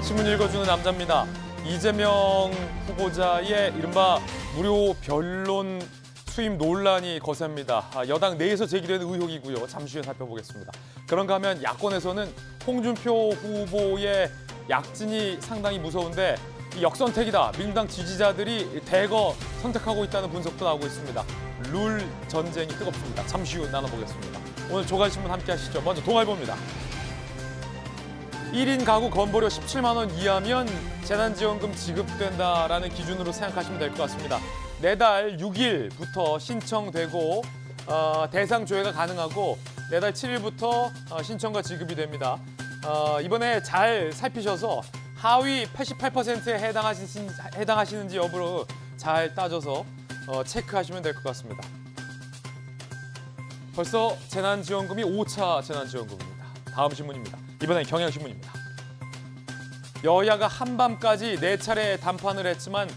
신문 읽어주는 남자입니다. 이재명 후보자의 이른바 무료 변론 수임 논란이 거셉니다. 여당 내에서 제기되는 의혹이고요. 잠시 후에 살펴보겠습니다. 그런가 하면 야권에서는 홍준표 후보의 약진이 상당히 무서운데 이 역선택이다. 민주당 지지자들이 대거 선택하고 있다는 분석도 나오고 있습니다. 룰 전쟁이 뜨겁습니다. 잠시 후 나눠보겠습니다. 오늘 조간신문 함께 하시죠. 먼저 동아일보입니다. 1인 가구 건보료 17만 원 이하면 재난지원금 지급된다라는 기준으로 생각하시면 될 것 같습니다. 내달 6일부터 신청되고 대상 조회가 가능하고 내달 7일부터 신청과 지급이 됩니다. 이번에 잘 살피셔서 하위 88%에 해당하시는지 여부를 잘 따져서 체크하시면 될 것 같습니다. 벌써 재난지원금이 5차 재난지원금입니다. 다음 신문입니다. 이번엔 경향신문입니다. 여야가 한밤까지 4차례 담판을 했지만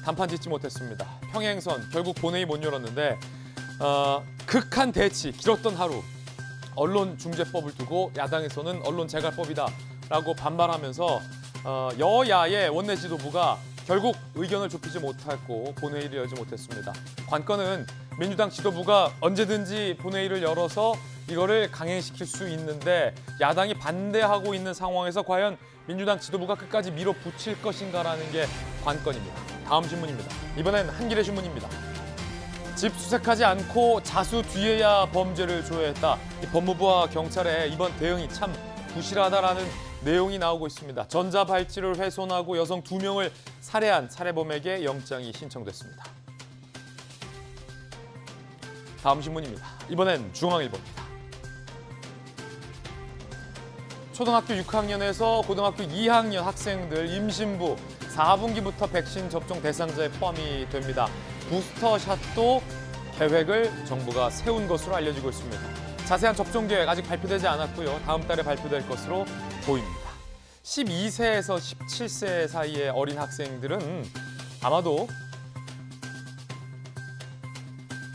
담판 짓지 못했습니다. 평행선 결국 본회의 못 열었는데 극한 대치, 길었던 하루. 언론중재법을 두고 야당에서는 언론재갈법이다라고 반발하면서 여야의 원내 지도부가 결국 의견을 좁히지 못했고 본회의를 열지 못했습니다. 관건은 민주당 지도부가 언제든지 본회의를 열어서 이거를 강행시킬 수 있는데 야당이 반대하고 있는 상황에서 과연 민주당 지도부가 끝까지 밀어붙일 것인가라는 게 관건입니다. 다음 신문입니다. 이번엔 한겨레 신문입니다. 집 수색하지 않고 자수 뒤에야 범죄를 조회했다. 법무부와 경찰의 이번 대응이 참 부실하다라는 내용이 나오고 있습니다. 전자발찌를 훼손하고 여성 2명을 살해한 살해범에게 영장이 신청됐습니다. 다음 신문입니다. 이번엔 중앙일보입니다. 초등학교 6학년에서 고등학교 2학년 학생들 임신부 4분기부터 백신 접종 대상자에 포함이 됩니다. 부스터샷도 계획을 정부가 세운 것으로 알려지고 있습니다. 자세한 접종 계획 아직 발표되지 않았고요. 다음 달에 발표될 것으로 보입니다. 12세에서 17세 사이의 어린 학생들은 아마도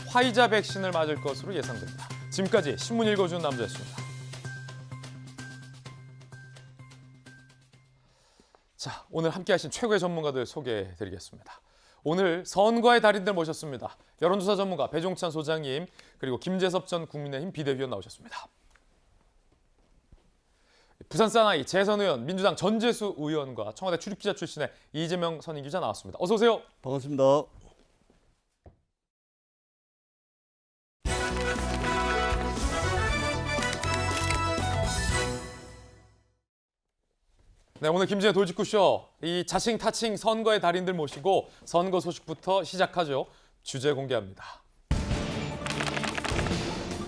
화이자 백신을 맞을 것으로 예상됩니다. 지금까지 신문 읽어주는 남자였습니다. 자, 오늘 함께하신 최고의 전문가들 소개해드리겠습니다. 오늘 선거의 달인들 모셨습니다. 여론조사 전문가 배종찬 소장님 그리고 김재섭 전 국민의힘 비대위원 나오셨습니다. 부산 사나이 재선 의원, 민주당 전재수 의원과 청와대 출입기자 출신의 이재명 선임기자 나왔습니다. 어서 오세요. 반갑습니다. 네, 오늘 김진의 돌직구쇼, 이 자칭 타칭 선거의 달인들 모시고 선거 소식부터 시작하죠. 주제 공개합니다.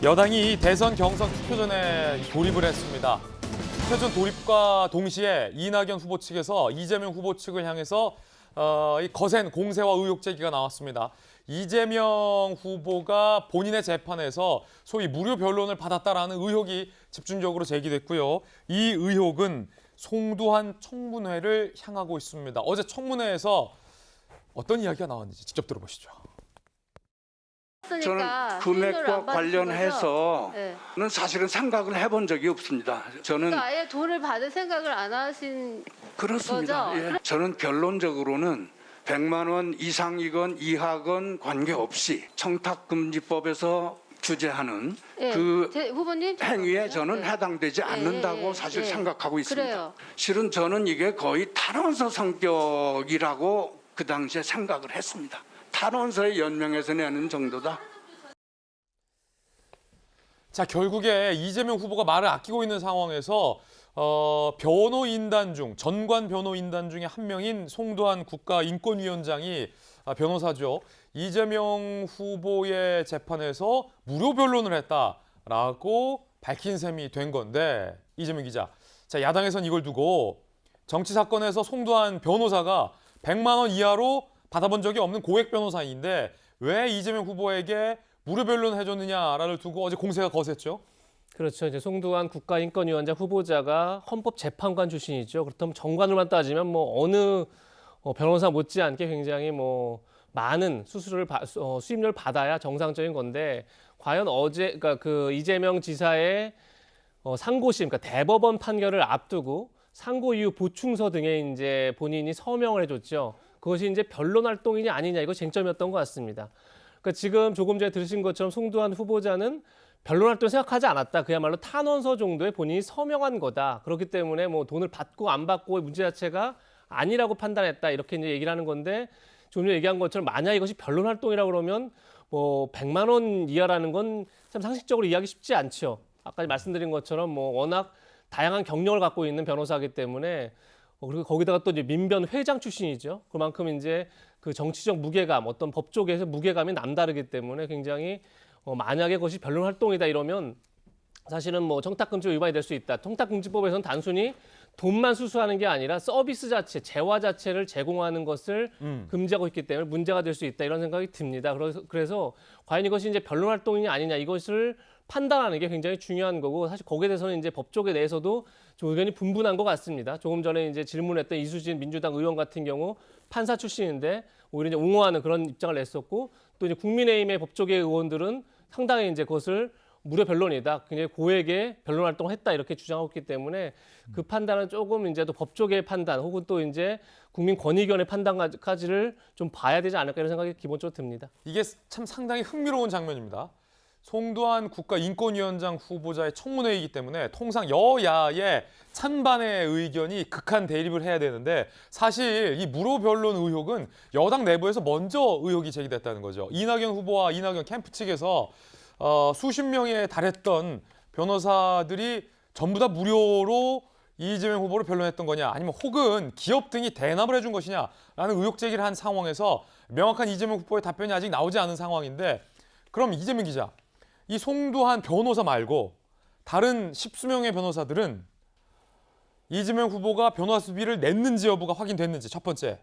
여당이 대선 경선 투표전에 돌입을 했습니다. 투표전 돌입과 동시에 이낙연 후보 측에서 이재명 후보 측을 향해서 이 거센 공세와 의혹 제기가 나왔습니다. 이재명 후보가 본인의 재판에서 소위 무료 변론을 받았다라는 의혹이 집중적으로 제기됐고요. 이 의혹은 송두환 청문회를 향하고 있습니다. 어제 청문회에서 어떤 이야기가 나왔는지 직접 들어보시죠. 저는 금액과 관련해서는 사실은 생각을 해본 적이 없습니다. 저는 그러니까 아예 돈을 받을 생각을 안 하신 그렇습니다. 거죠? 예. 저는 결론적으로는 100만 원 이상이건 이하건 관계없이 청탁금지법에서 규제하는 그 후보님 행위에 저는 해당되지 않는다고 사실 생각하고 있습니다. 그래요. 실은 저는 이게 거의 탄원서 성격이라고 그 당시에 생각을 했습니다. 탄원서에 연명해서 내는 정도다. 자, 결국에 이재명 후보가 말을 아끼고 있는 상황에서 변호인단 중 전관 변호인단 중에 한 명인 송두환 국가인권위원장이 변호사죠. 이재명 후보의 재판에서 무료 변론을 했다라고 밝힌 셈이 된 건데 이재명 기자. 자, 야당에선 이걸 두고 정치 사건에서 송두환 변호사가 100만 원 이하로 받아본 적이 없는 고액 변호사인데 왜 이재명 후보에게 무료 변론을 해줬느냐를 두고 어제 공세가 거셌죠. 그렇죠. 이제 송두환 국가인권위원장 후보자가 헌법재판관 출신이죠. 그렇다면 정관으로만 따지면 뭐 어느 변호사 못지않게 굉장히 많은 수임료를 받아야 정상적인 건데 과연 어제 그러니까 그 이재명 지사의 상고심, 그러니까 대법원 판결을 앞두고 상고 이후 보충서 등에 이제 본인이 서명을 해줬죠. 그것이 이제 변론 활동이냐 아니냐 이거 쟁점이었던 것 같습니다. 그러니까 지금 조금 전에 들으신 것처럼 송두환 후보자는 변론 활동 생각하지 않았다. 그야말로 탄원서 정도에 본인이 서명한 거다. 그렇기 때문에 뭐 돈을 받고 안 받고의 문제 자체가 아니라고 판단했다. 이렇게 이제 얘기를 하는 건데 좀 전에 얘기한 것처럼 만약 이것이 변론 활동이라고 그러면 뭐 100만 원 이하라는 건 참 상식적으로 이해하기 쉽지 않죠. 아까 말씀드린 것처럼 뭐 워낙 다양한 경력을 갖고 있는 변호사이기 때문에 그리고 거기다가 또 이제 민변 회장 출신이죠. 그만큼 이제 그 정치적 무게감, 어떤 법 쪽에서 무게감이 남다르기 때문에 굉장히 만약에 그것이 변론 활동이다 이러면 사실은 뭐 청탁금지 위반이 될 수 있다. 청탁금지법에서는 단순히 돈만 수수하는 게 아니라 서비스 자체, 재화 자체를 제공하는 것을 금지하고 있기 때문에 문제가 될 수 있다 이런 생각이 듭니다. 그래서 과연 이것이 이제 변론 활동이냐 아니냐 이것을 판단하는 게 굉장히 중요한 거고 사실 거기에 대해서는 이제 법조계 내에서도 좀 의견이 분분한 것 같습니다. 조금 전에 이제 질문했던 이수진 민주당 의원 같은 경우 판사 출신인데 오히려 이제 옹호하는 그런 입장을 냈었고 또 이제 국민의힘의 법조계 의원들은 상당히 이제 그것을 무료 변론이다. 굉장히 고액의 변론 활동을 했다 이렇게 주장하고 있기 때문에 그 판단은 조금 이제 또 법조계의 판단 혹은 또 이제 국민권익위원회 판단까지를 좀 봐야 되지 않을까 이런 생각이 기본적으로 듭니다. 이게 참 상당히 흥미로운 장면입니다. 송두환 국가인권위원장 후보자의 청문회이기 때문에 통상 여야의 찬반의 의견이 극한 대립을 해야 되는데 사실 이 무료 변론 의혹은 여당 내부에서 먼저 의혹이 제기됐다는 거죠. 이낙연 후보와 이낙연 캠프 측에서 수십 명에 달했던 변호사들이 전부 다 무료로 이재명 후보를 변론했던 거냐 아니면 혹은 기업 등이 대납을 해준 것이냐라는 의혹 제기를 한 상황에서 명확한 이재명 후보의 답변이 아직 나오지 않은 상황인데 그럼 이재명 기자, 이 송두환 변호사 말고 다른 10수명의 변호사들은 이재명 후보가 변호사비를 냈는지 여부가 확인됐는지 첫 번째.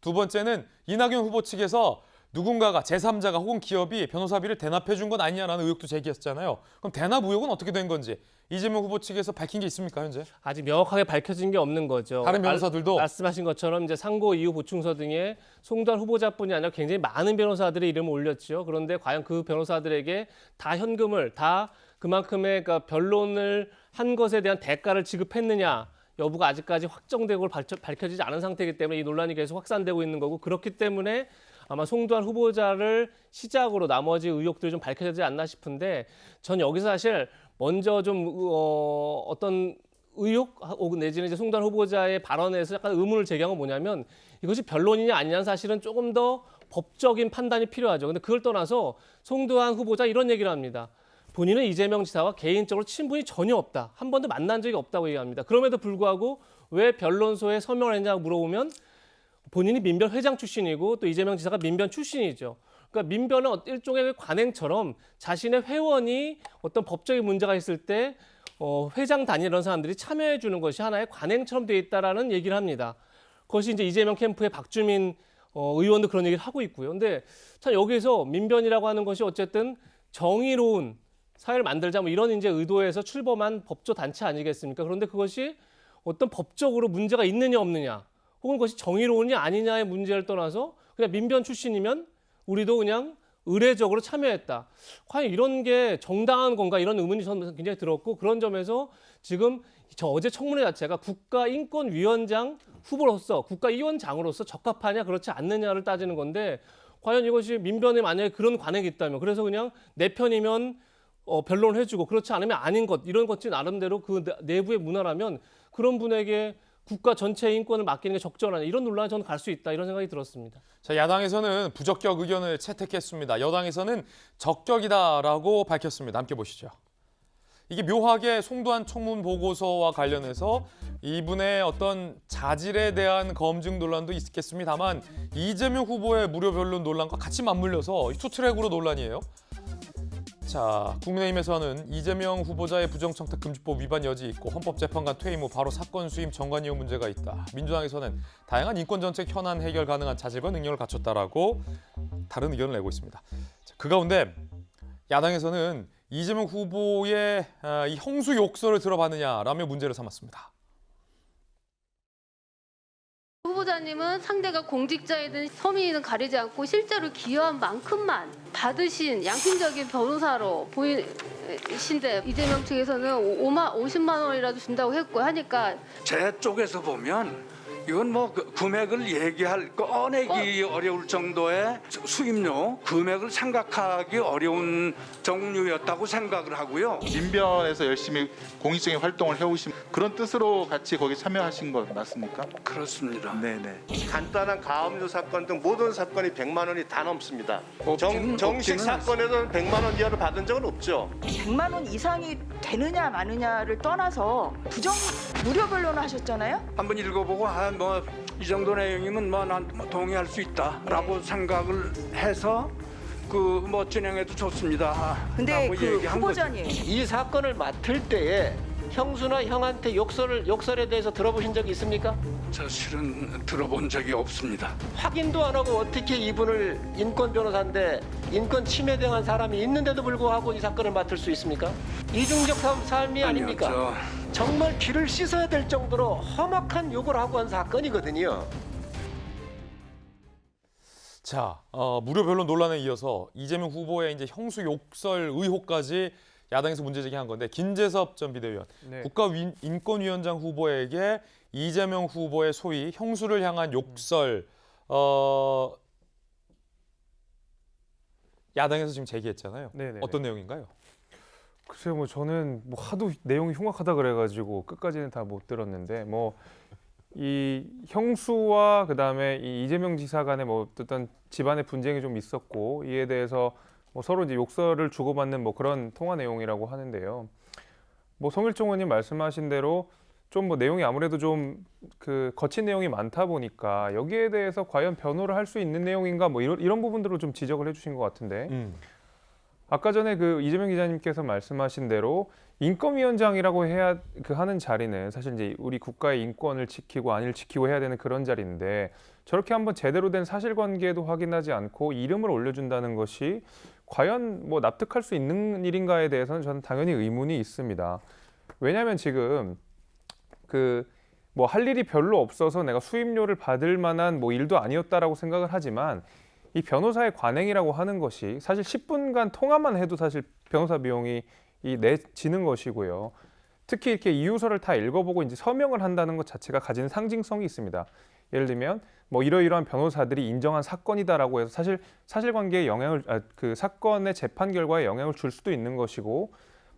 두 번째는 이낙연 후보 측에서 누군가가 제3자가 혹은 기업이 변호사비를 대납해 준 건 아니냐라는 의혹도 제기했잖아요. 그럼 대납 의혹은 어떻게 된 건지 이재명 후보 측에서 밝힌 게 있습니까 현재? 아직 명확하게 밝혀진 게 없는 거죠. 다른 변호사들도 말씀하신 것처럼 이제 상고 이후 보충서 등에 송두환 후보자뿐이 아니라 굉장히 많은 변호사들의 이름을 올렸죠. 그런데 과연 그 변호사들에게 다 현금을 다 그만큼의 그러니까 변론을 한 것에 대한 대가를 지급했느냐 여부가 아직까지 확정되고 밝혀지지 않은 상태이기 때문에 이 논란이 계속 확산되고 있는 거고 그렇기 때문에 아마 송두환 후보자를 시작으로 나머지 의혹들이 좀 밝혀지지 않나 싶은데 전 여기서 사실 먼저 좀 어떤 의혹 혹은 내지는 이제 송두환 후보자의 발언에서 약간 의문을 제기한 건 뭐냐면 이것이 변론이냐 아니냐는 사실은 조금 더 법적인 판단이 필요하죠. 근데 그걸 떠나서 송두환 후보자 이런 얘기를 합니다. 본인은 이재명 지사와 개인적으로 친분이 전혀 없다. 한 번도 만난 적이 없다고 얘기합니다. 그럼에도 불구하고 왜 변론소에 서명을 했냐고 물어보면 본인이 민변 회장 출신이고 또 이재명 지사가 민변 출신이죠. 그러니까 민변은 일종의 관행처럼 자신의 회원이 어떤 법적인 문제가 있을 때 회장 단위 이런 사람들이 참여해 주는 것이 하나의 관행처럼 되어 있다라는 얘기를 합니다. 그것이 이제 이재명 캠프의 박주민 의원도 그런 얘기를 하고 있고요. 근데 참 여기서 민변이라고 하는 것이 어쨌든 정의로운 사회를 만들자 뭐 이런 이제 의도에서 출범한 법조 단체 아니겠습니까? 그런데 그것이 어떤 법적으로 문제가 있느냐 없느냐 혹은 그것이 정의로우냐 아니냐의 문제를 떠나서 그냥 민변 출신이면 우리도 그냥 의례적으로 참여했다. 과연 이런 게 정당한 건가 이런 의문이 저는 굉장히 들었고 그런 점에서 지금 저 어제 청문회 자체가 국가인권위원장 후보로서 국가위원장으로서 적합하냐 그렇지 않느냐를 따지는 건데 과연 이것이 민변에 만약에 그런 관행이 있다면 그래서 그냥 내 편이면 변론을 해주고 그렇지 않으면 아닌 것 이런 것이 나름대로 그 내부의 문화라면 그런 분에게 국가 전체의 인권을 맡기는 게 적절하냐 이런 논란이 저는 갈 수 있다 이런 생각이 들었습니다. 자, 야당에서는 부적격 의견을 채택했습니다. 여당에서는 적격이다라고 밝혔습니다. 함께 보시죠. 이게 묘하게 송두환 청문 보고서와 관련해서 이분의 어떤 자질에 대한 검증 논란도 있겠습니다만 이재명 후보의 무료 변론 논란과 같이 맞물려서 투트랙으로 논란이에요. 자, 국민의힘에서는 이재명 후보자의 부정청탁금지법 위반 여지 있고 헌법재판관 퇴임 후 바로 사건 수임 정관 이후 문제가 있다. 민주당에서는 다양한 인권정책 현안 해결 가능한 자질과 능력을 갖췄다라고 다른 의견을 내고 있습니다. 자, 그 가운데 야당에서는 이재명 후보의 이 형수 욕설을 들어봤느냐라며 문제를 삼았습니다. 후보자님은 상대가 공직자이든 서민이든 가리지 않고 실제로 기여한 만큼만 받으신 양심적인 변호사로 보이신데 이재명 측에서는 50만 원이라도 준다고 했고 하니까 제 쪽에서 보면 이건 뭐 금액을 꺼내기 어려울 정도의 수임료 금액을 생각하기 어려운 종류였다고 생각을 하고요. 민변에서 열심히 공익적인 활동을 해오신 그런 뜻으로 같이 거기 참여하신 것 맞습니까? 그렇습니다. 네네. 간단한 가압류 사건 등 모든 사건이 100만 원이 다 넘습니다. 정식 없기는 사건에서는 100만 원 이하를 받은 적은 없죠. 100만 원 이상이 되느냐 마느냐를 떠나서 무료 변론을 하셨잖아요. 한번 읽어보고 뭐 이 정도 내용이면 난 동의할 수 있다라고 생각을 해서 뭐 진행해도 좋습니다. 근데 라고 그 얘기한 거죠. 후보자님 이 사건을 맡을 때에 형수나 형한테 욕설에 대해서 들어보신 적이 있습니까? 저 실은 들어본 적이 없습니다. 확인도 안 하고 어떻게 이분을 인권 변호사인데 인권 침해 당한 사람이 있는데도 불구하고 이 사건을 맡을 수 있습니까? 이중적 삶이 아니요, 아닙니까? 정말 귀를 씻어야 될 정도로 험악한 욕을 하고 한 사건이거든요. 자, 무료 변론 논란에 이어서 이재명 후보의 이제 형수 욕설 의혹까지 야당에서 문제 제기한 건데 김재섭 전 비대위원, 국가인권위원장 후보에게 이재명 후보의 소위 형수를 향한 욕설 야당에서 지금 제기했잖아요. 네네네. 어떤 내용인가요? 글쎄요, 뭐 저는 뭐 하도 내용이 흉악하다 그래가지고 끝까지는 다 못 들었는데 뭐 이 형수와 그다음에 이 이재명 지사 간에 뭐 어떤 집안의 분쟁이 좀 있었고 이에 대해서 뭐 서로 이제 욕설을 주고받는 뭐 그런 통화 내용이라고 하는데요. 뭐 성일종 의원님 말씀하신 대로 좀 뭐 내용이 아무래도 좀 그 거친 내용이 많다 보니까 여기에 대해서 과연 변호를 할 수 있는 내용인가 뭐 이런 부분들을 좀 지적을 해주신 것 같은데 아까 전에 그 이재명 기자님께서 말씀하신 대로 인권위원장이라고 해야 하는 자리는 사실 이제 우리 국가의 인권을 지키고 안위를 지키고 해야 되는 그런 자리인데 저렇게 한번 제대로 된 사실관계도 확인하지 않고 이름을 올려준다는 것이 과연 뭐 납득할 수 있는 일인가에 대해서는 저는 당연히 의문이 있습니다. 왜냐하면 지금 뭐 할 일이 별로 없어서 내가 수임료를 받을 만한 뭐 일도 아니었다라고 생각을 하지만 이 변호사의 관행이라고 하는 것이 사실 10분간 통화만 해도 사실 변호사 비용이 내지는 것이고요. 특히 이렇게 이유서를 다 읽어보고 이제 서명을 한다는 것 자체가 가지는 상징성이 있습니다. 예를 들면 뭐 이러이러한 변호사들이 인정한 사건이다라고 해서 사실 사실관계에 그 사건의 재판 결과에 영향을 줄 수도 있는 것이고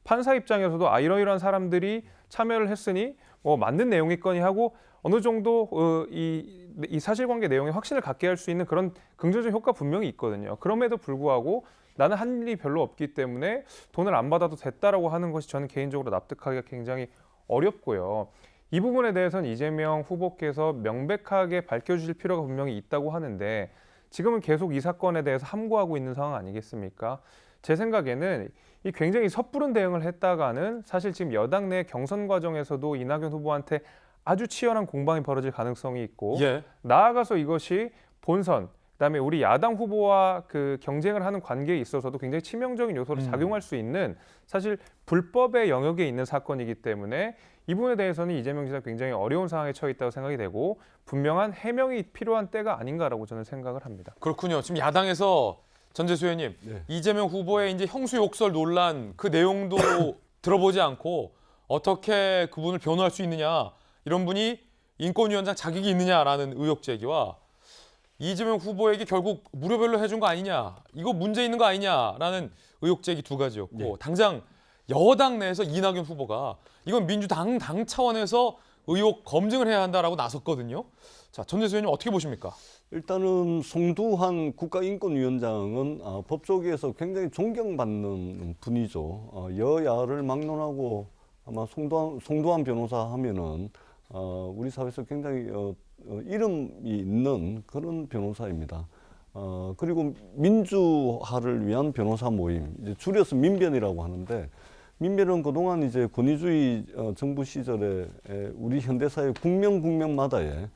판사 입장에서도 이러이러한 사람들이 참여를 했으니 뭐 맞는 내용이거니 하고 어느 정도 이 사실관계 내용에 확신을 갖게 할 수 있는 그런 긍정적 효과 분명히 있거든요. 그럼에도 불구하고 나는 한 일이 별로 없기 때문에 돈을 안 받아도 됐다라고 하는 것이 저는 개인적으로 납득하기가 굉장히 어렵고요. 이 부분에 대해서는 이재명 후보께서 명백하게 밝혀주실 필요가 분명히 있다고 하는데 지금은 계속 이 사건에 대해서 함구하고 있는 상황 아니겠습니까? 제 생각에는 이 굉장히 섣부른 대응을 했다가는 사실 지금 여당 내 경선 과정에서도 이낙연 후보한테 아주 치열한 공방이 벌어질 가능성이 있고 나아가서 이것이 본선 그다음에 우리 야당 후보와 그 경쟁을 하는 관계에 있어서도 굉장히 치명적인 요소로 작용할 수 있는 사실 불법의 영역에 있는 사건이기 때문에 이 부분에 대해서는 이재명 지사가 굉장히 어려운 상황에 처해 있다고 생각이 되고 분명한 해명이 필요한 때가 아닌가라고 저는 생각을 합니다. 그렇군요. 지금 야당에서 전재수 의원님, 이재명 후보의 이제 형수 욕설 논란 그 내용도 들어보지 않고 어떻게 그분을 변호할 수 있느냐 이런 분이 인권위원장 자격이 있느냐라는 의혹 제기와 이재명 후보에게 결국 무료 변론 해준 거 아니냐 이거 문제 있는 거 아니냐라는 의혹 제기 두 가지였고 당장 여당 내에서 이낙연 후보가 이건 민주당 당 차원에서 의혹 검증을 해야 한다라고 나섰거든요. 자, 전재수 의원님 어떻게 보십니까? 일단은 송두환 국가인권위원장은 법조계에서 굉장히 존경받는 분이죠. 여야를 막론하고 아마 송두환 변호사 하면은 우리 사회에서 굉장히 이름이 있는 그런 변호사입니다. 그리고 민주화를 위한 변호사 모임, 이제 줄여서 민변이라고 하는데 민변은 그동안 이제 권위주의 정부 시절에 우리 현대사회 국명마다에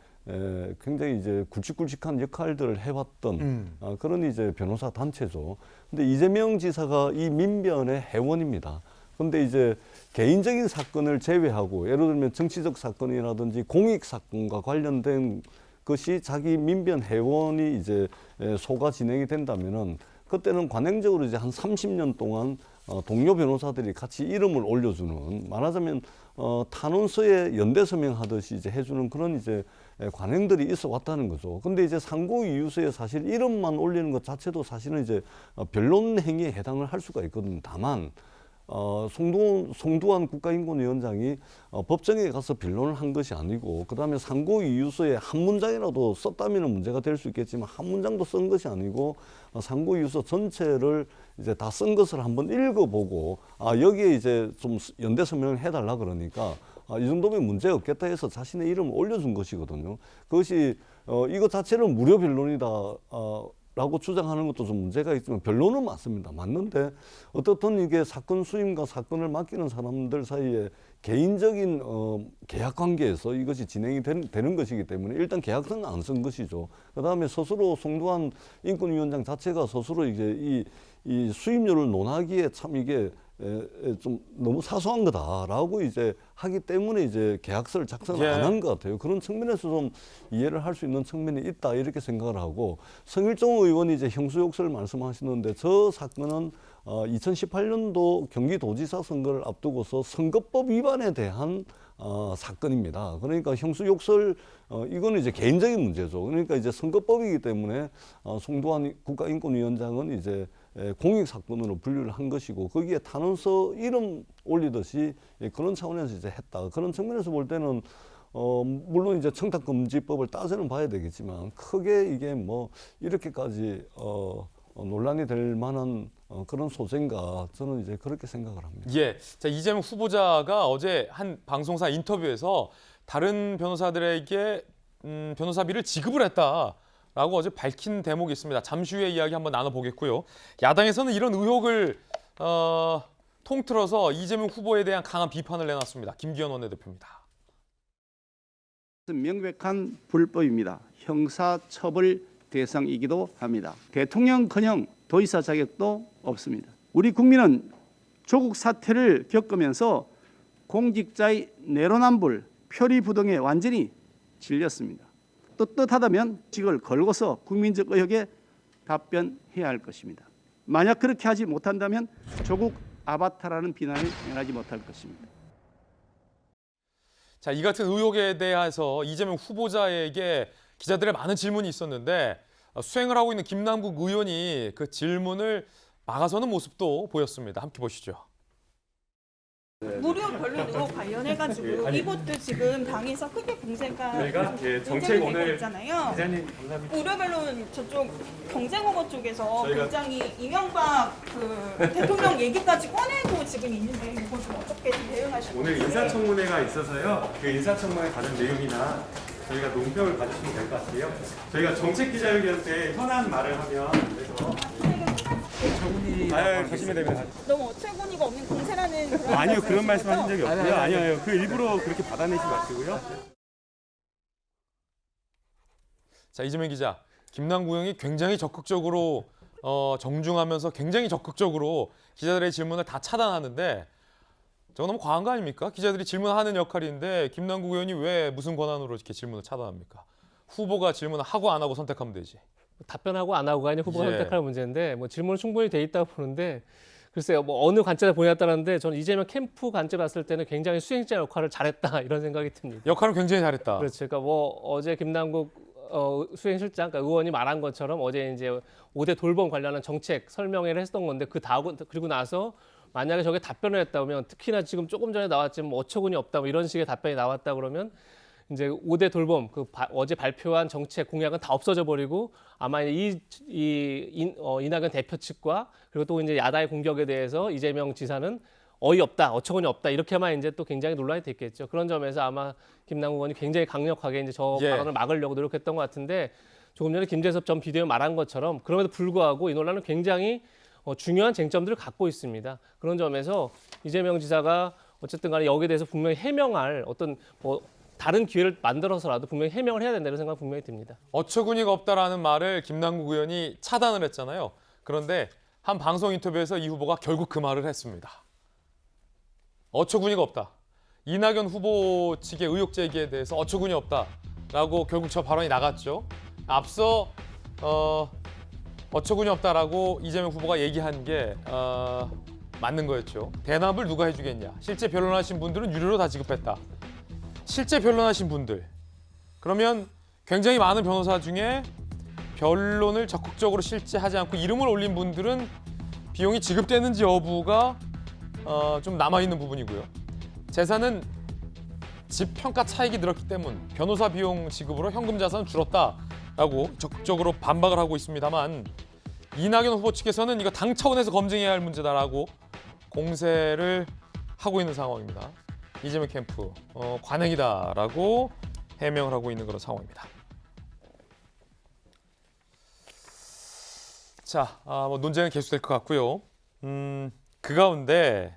굉장히 이제 굵직굵직한 역할들을 해왔던 그런 이제 변호사 단체죠. 근데 이재명 지사가 이 민변의 회원입니다. 근데 이제 개인적인 사건을 제외하고 예를 들면 정치적 사건이라든지 공익 사건과 관련된 것이 자기 민변 회원이 이제 소가 진행이 된다면은 그때는 관행적으로 이제 한 30년 동안 동료 변호사들이 같이 이름을 올려주는, 말하자면 탄원서에 연대 서명하듯이 이제 해주는 그런 이제 관행들이 있어 왔다는 거죠. 근데 이제 상고 이유서에 사실 이름만 올리는 것 자체도 사실은 이제 변론 행위에 해당을 할 수가 있거든요. 다만 송두환 국가인권위원장이 법정에 가서 변론을 한 것이 아니고, 그다음에 상고 이유서에 한 문장이라도 썼다면 문제가 될 수 있겠지만 한 문장도 쓴 것이 아니고 상고 이유서 전체를 이제 다 쓴 것을 한번 읽어보고 여기에 이제 좀 연대 서명을 해달라 그러니까 이 정도면 문제 없겠다 해서 자신의 이름을 올려준 것이거든요. 그것이 이것 자체는 무료 변론이다 라고 주장하는 것도 좀 문제가 있지만 변론은 맞습니다. 맞는데 어떻든 이게 사건 수임과 사건을 맡기는 사람들 사이에 개인적인 계약 관계에서 이것이 진행이 되는 것이기 때문에 일단 계약서는 안 쓴 것이죠. 그다음에 스스로 송두환 인권위원장 자체가 스스로 이제 이 수임료를 논하기에 참 이게 좀 너무 사소한 거다라고 이제 하기 때문에 이제 계약서를 작성을 안 한 것 같아요. 그런 측면에서 좀 이해를 할 수 있는 측면이 있다 이렇게 생각을 하고, 성일종 의원이 이제 형수욕설 말씀하시는데 저 사건은 2018년도 경기도지사 선거를 앞두고서 선거법 위반에 대한 사건입니다. 그러니까 형수욕설 이거는 이제 개인적인 문제죠. 그러니까 이제 선거법이기 때문에 송두환 국가인권위원장은 이제 공익 사건으로 분류를 한 것이고, 거기에 탄원서 이름 올리듯이 그런 차원에서 이제 했다. 그런 측면에서 볼 때는 물론 이제 청탁금지법을 따져는 봐야 되겠지만 크게 이게 뭐 이렇게까지 논란이 될 만한 그런 소재인가, 저는 이제 그렇게 생각을 합니다. 예, 자, 이재명 후보자가 어제 한 방송사 인터뷰에서 다른 변호사들에게 변호사비를 지급을 했다라고 어제 밝힌 대목이 있습니다. 잠시 후에 이야기 한번 나눠보겠고요. 야당에서는 이런 의혹을 통틀어서 이재명 후보에 대한 강한 비판을 내놨습니다. 김기현 원내대표입니다. 명백한 불법입니다. 형사처벌 대상이기도 합니다. 대통령커녕 도의사 자격도 없습니다. 우리 국민은 조국 사태를 겪으면서 공직자의 내로남불, 표리부동에 완전히 질렸습니다. 떳떳하다면 직을 걸고서 국민적 의혹에 답변해야 할 것입니다. 만약 그렇게 하지 못한다면 조국 아바타라는 비난을 면하지 못할 것입니다. 자, 이 같은 의혹에 대해서 이재명 후보자에게 기자들의 많은 질문이 있었는데 수행을 하고 있는 김남국 의원이 그 질문을 막아서는 모습도 보였습니다. 함께 보시죠. 무료 변론 의혹 관련해가지고 이것도 지금 당에서 크게 공세가 저희가 정책 오늘 있잖아요. 기자님 감사합니다. 무료 변론 저쪽 경쟁 후보 쪽에서 굉장히 이명박 그 대통령 얘기까지 꺼내고 지금 있는데 이거 좀 어떻게 대응하시고 오늘 인사청문회가 있어서요. 그 인사청문회 가는 내용이나 저희가 논평을 받으시면 될 것 같아요. 저희가 정책 기자회견 때 현안 말을 하면 그래서 가시면 됩니다. 너무 어처구니가 없는 공세라는 그런 아니요, 그런 말씀하신 적이 없고요. 아니요, 그 일부러 그렇게 받아내지 마시고요. 자, 이재명 기자, 김남국 의원이 굉장히 적극적으로 정중하면서 굉장히 적극적으로 기자들의 질문을 다 차단하는데 저거 너무 과한 거 아닙니까? 기자들이 질문하는 역할인데 김남국 의원이 왜 무슨 권한으로 이렇게 질문을 차단합니까? 후보가 질문을 하고 안 하고 선택하면 되지. 답변하고 안 하고가 아니라 후보가 예. 선택할 문제인데 뭐 질문은 충분히 돼 있다고 보는데 글쎄요, 뭐 어느 관점에서 보냐에 따랐는데 저는 이재명 캠프 관점 봤을 때는 굉장히 수행자 역할을 잘했다 이런 생각이 듭니다. 역할은 굉장히 잘했다. 그렇죠. 그러니까 뭐 어제 김남국 수행실장, 그러니까 의원이 말한 것처럼 어제 이제 5대 돌봄 관련한 정책 설명회를 했던 건데 그리고 나서 만약에 저게 답변을 했다 면 특히나 지금 조금 전에 나왔지만 뭐 어처구니 없다 뭐 이런 식의 답변이 나왔다 그러면 이제 5대 돌봄 어제 발표한 정책 공약은 다 없어져 버리고 아마 이낙연 대표 측과 그리고 또 이제 야당의 공격에 대해서 이재명 지사는 어이없다, 어처구니 없다 이렇게만 이제 또 굉장히 논란이 됐겠죠. 그런 점에서 아마 김남국 의원이 굉장히 강력하게 이제 저 발언을 막으려고 노력했던 것 같은데 조금 전에 김재섭 전 비대위원 말한 것처럼 그럼에도 불구하고 이 논란은 굉장히 중요한 쟁점들을 갖고 있습니다. 그런 점에서 이재명 지사가 어쨌든 간에 여기에 대해서 분명히 해명할 어떤 뭐 다른 기회를 만들어서라도 분명히 해명을 해야 된다는 생각이 분명히 듭니다. 어처구니가 없다라는 말을 김남국 의원이 차단을 했잖아요. 그런데 한 방송 인터뷰에서 이 후보가 결국 그 말을 했습니다. 어처구니가 없다. 이낙연 후보 측의 의혹 제기에 대해서 어처구니 없다. 라고 결국 저 발언이 나갔죠. 앞서 어처구니 없다라고 이재명 후보가 얘기한 게 맞는 거였죠. 대납을 누가 해주겠냐. 실제 변론하신 분들은 유료로 다 지급했다. 실제 변론하신 분들. 그러면 굉장히 많은 변호사 중에 변론을 적극적으로 실제 하지 않고 이름을 올린 분들은 비용이 지급되는지 여부가 좀 남아있는 부분이고요. 재산은 집 평가 차익이 늘었기 때문 변호사 비용 지급으로 현금 자산은 줄었다라고 적극적으로 반박을 하고 있습니다만 이낙연 후보 측에서는 이거 당 차원에서 검증해야 할 문제다라고 공세를 하고 있는 상황입니다. 이재명 캠프 관행이다라고 해명을 하고 있는 그런 상황입니다. 자, 뭐 논쟁은 계속될 것 같고요. 그 가운데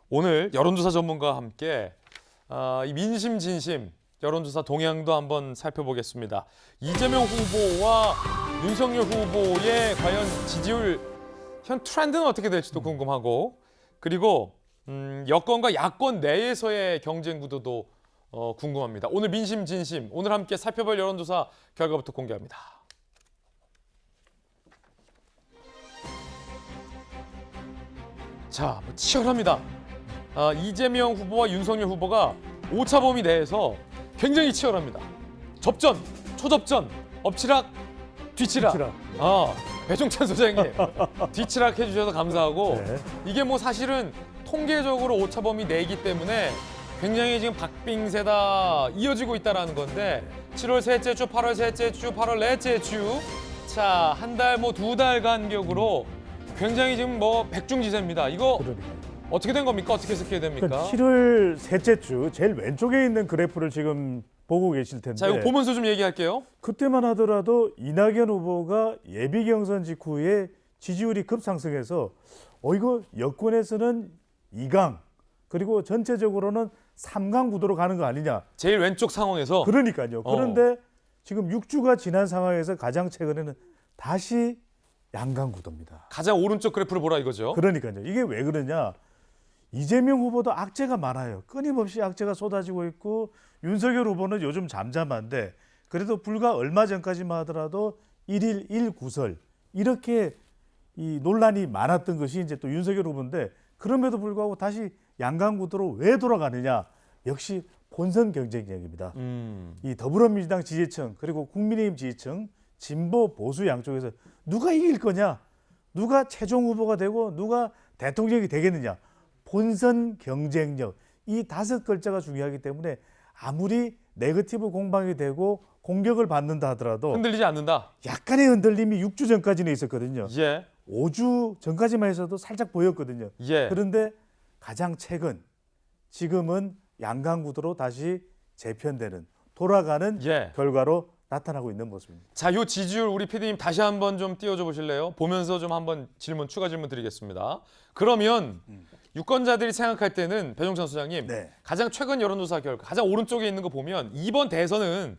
오늘 여론조사 전문가와 함께 이 민심 진심 여론조사 동향도 한번 살펴보겠습니다. 이재명 후보와 윤석열 후보의 과연 지지율 현 트렌드는 어떻게 될지도 궁금하고 그리고 여권과 야권 내에서의 경쟁 구도도 궁금합니다. 오늘 민심 진심 오늘 함께 살펴볼 여론조사 결과부터 공개합니다. 자, 치열합니다. 이재명 후보와 윤석열 후보가 오차 범위 내에서 굉장히 치열합니다. 접전, 초접전, 엎치락, 뒤치락. 배종찬 소장님, 뒤치락 해주셔서 감사하고 네. 이게 뭐 사실은 통계적으로 오차 범위 내이기 때문에 굉장히 지금 박빙세다 이어지고 있다라는 건데 7월 셋째 주, 8월 셋째 주, 8월 넷째 주 자, 한 달 뭐 2달 간격으로 굉장히 지금 뭐 백중지세입니다. 이거 어떻게 된 겁니까? 어떻게 해석해야 됩니까? 그러니까 7월 셋째 주 제일 왼쪽에 있는 그래프를 지금 보고 계실 텐데. 자, 이거 보면서 좀 얘기할게요. 그때만 하더라도 이낙연 후보가 예비 경선 직후에 지지율이 급상승해서 이거 여권에서는 2강 그리고 전체적으로는 3강 구도로 가는 거 아니냐. 제일 왼쪽 상황에서. 그러니까요. 그런데 지금 6주가 지난 상황에서 가장 최근에는 다시 양강 구도입니다. 가장 오른쪽 그래프를 보라 이거죠. 그러니까요. 이게 왜 그러냐. 이재명 후보도 악재가 많아요. 끊임없이 악재가 쏟아지고 있고 윤석열 후보는 요즘 잠잠한데 그래도 불과 얼마 전까지만 하더라도 1일 1구설 이렇게 이 논란이 많았던 것이 이제 또 윤석열 후보인데 그럼에도 불구하고 다시 양강 구도로 왜 돌아가느냐. 역시 본선 경쟁력입니다. 이 더불어민주당 지지층 그리고 국민의힘 지지층 진보 보수 양쪽에서 누가 이길 거냐. 누가 최종 후보가 되고 누가 대통령이 되겠느냐. 본선 경쟁력 이 5글자가 중요하기 때문에 아무리 네거티브 공방이 되고 공격을 받는다 하더라도 흔들리지 않는다. 약간의 흔들림이 6주 전까지는 있었거든요. 예. 5주 전까지만 해서도 살짝 보였거든요. 예. 그런데 가장 최근 지금은 양강구도로 다시 재편되는 돌아가는 결과로 나타나고 있는 모습입니다. 자, 요 지지율 우리 PD님 다시 한번 좀 띄워줘 보실래요? 보면서 좀 한번 추가 질문 드리겠습니다. 그러면 유권자들이 생각할 때는 배종찬 소장님 가장 최근 여론조사 결과 가장 오른쪽에 있는 거 보면 이번 대선은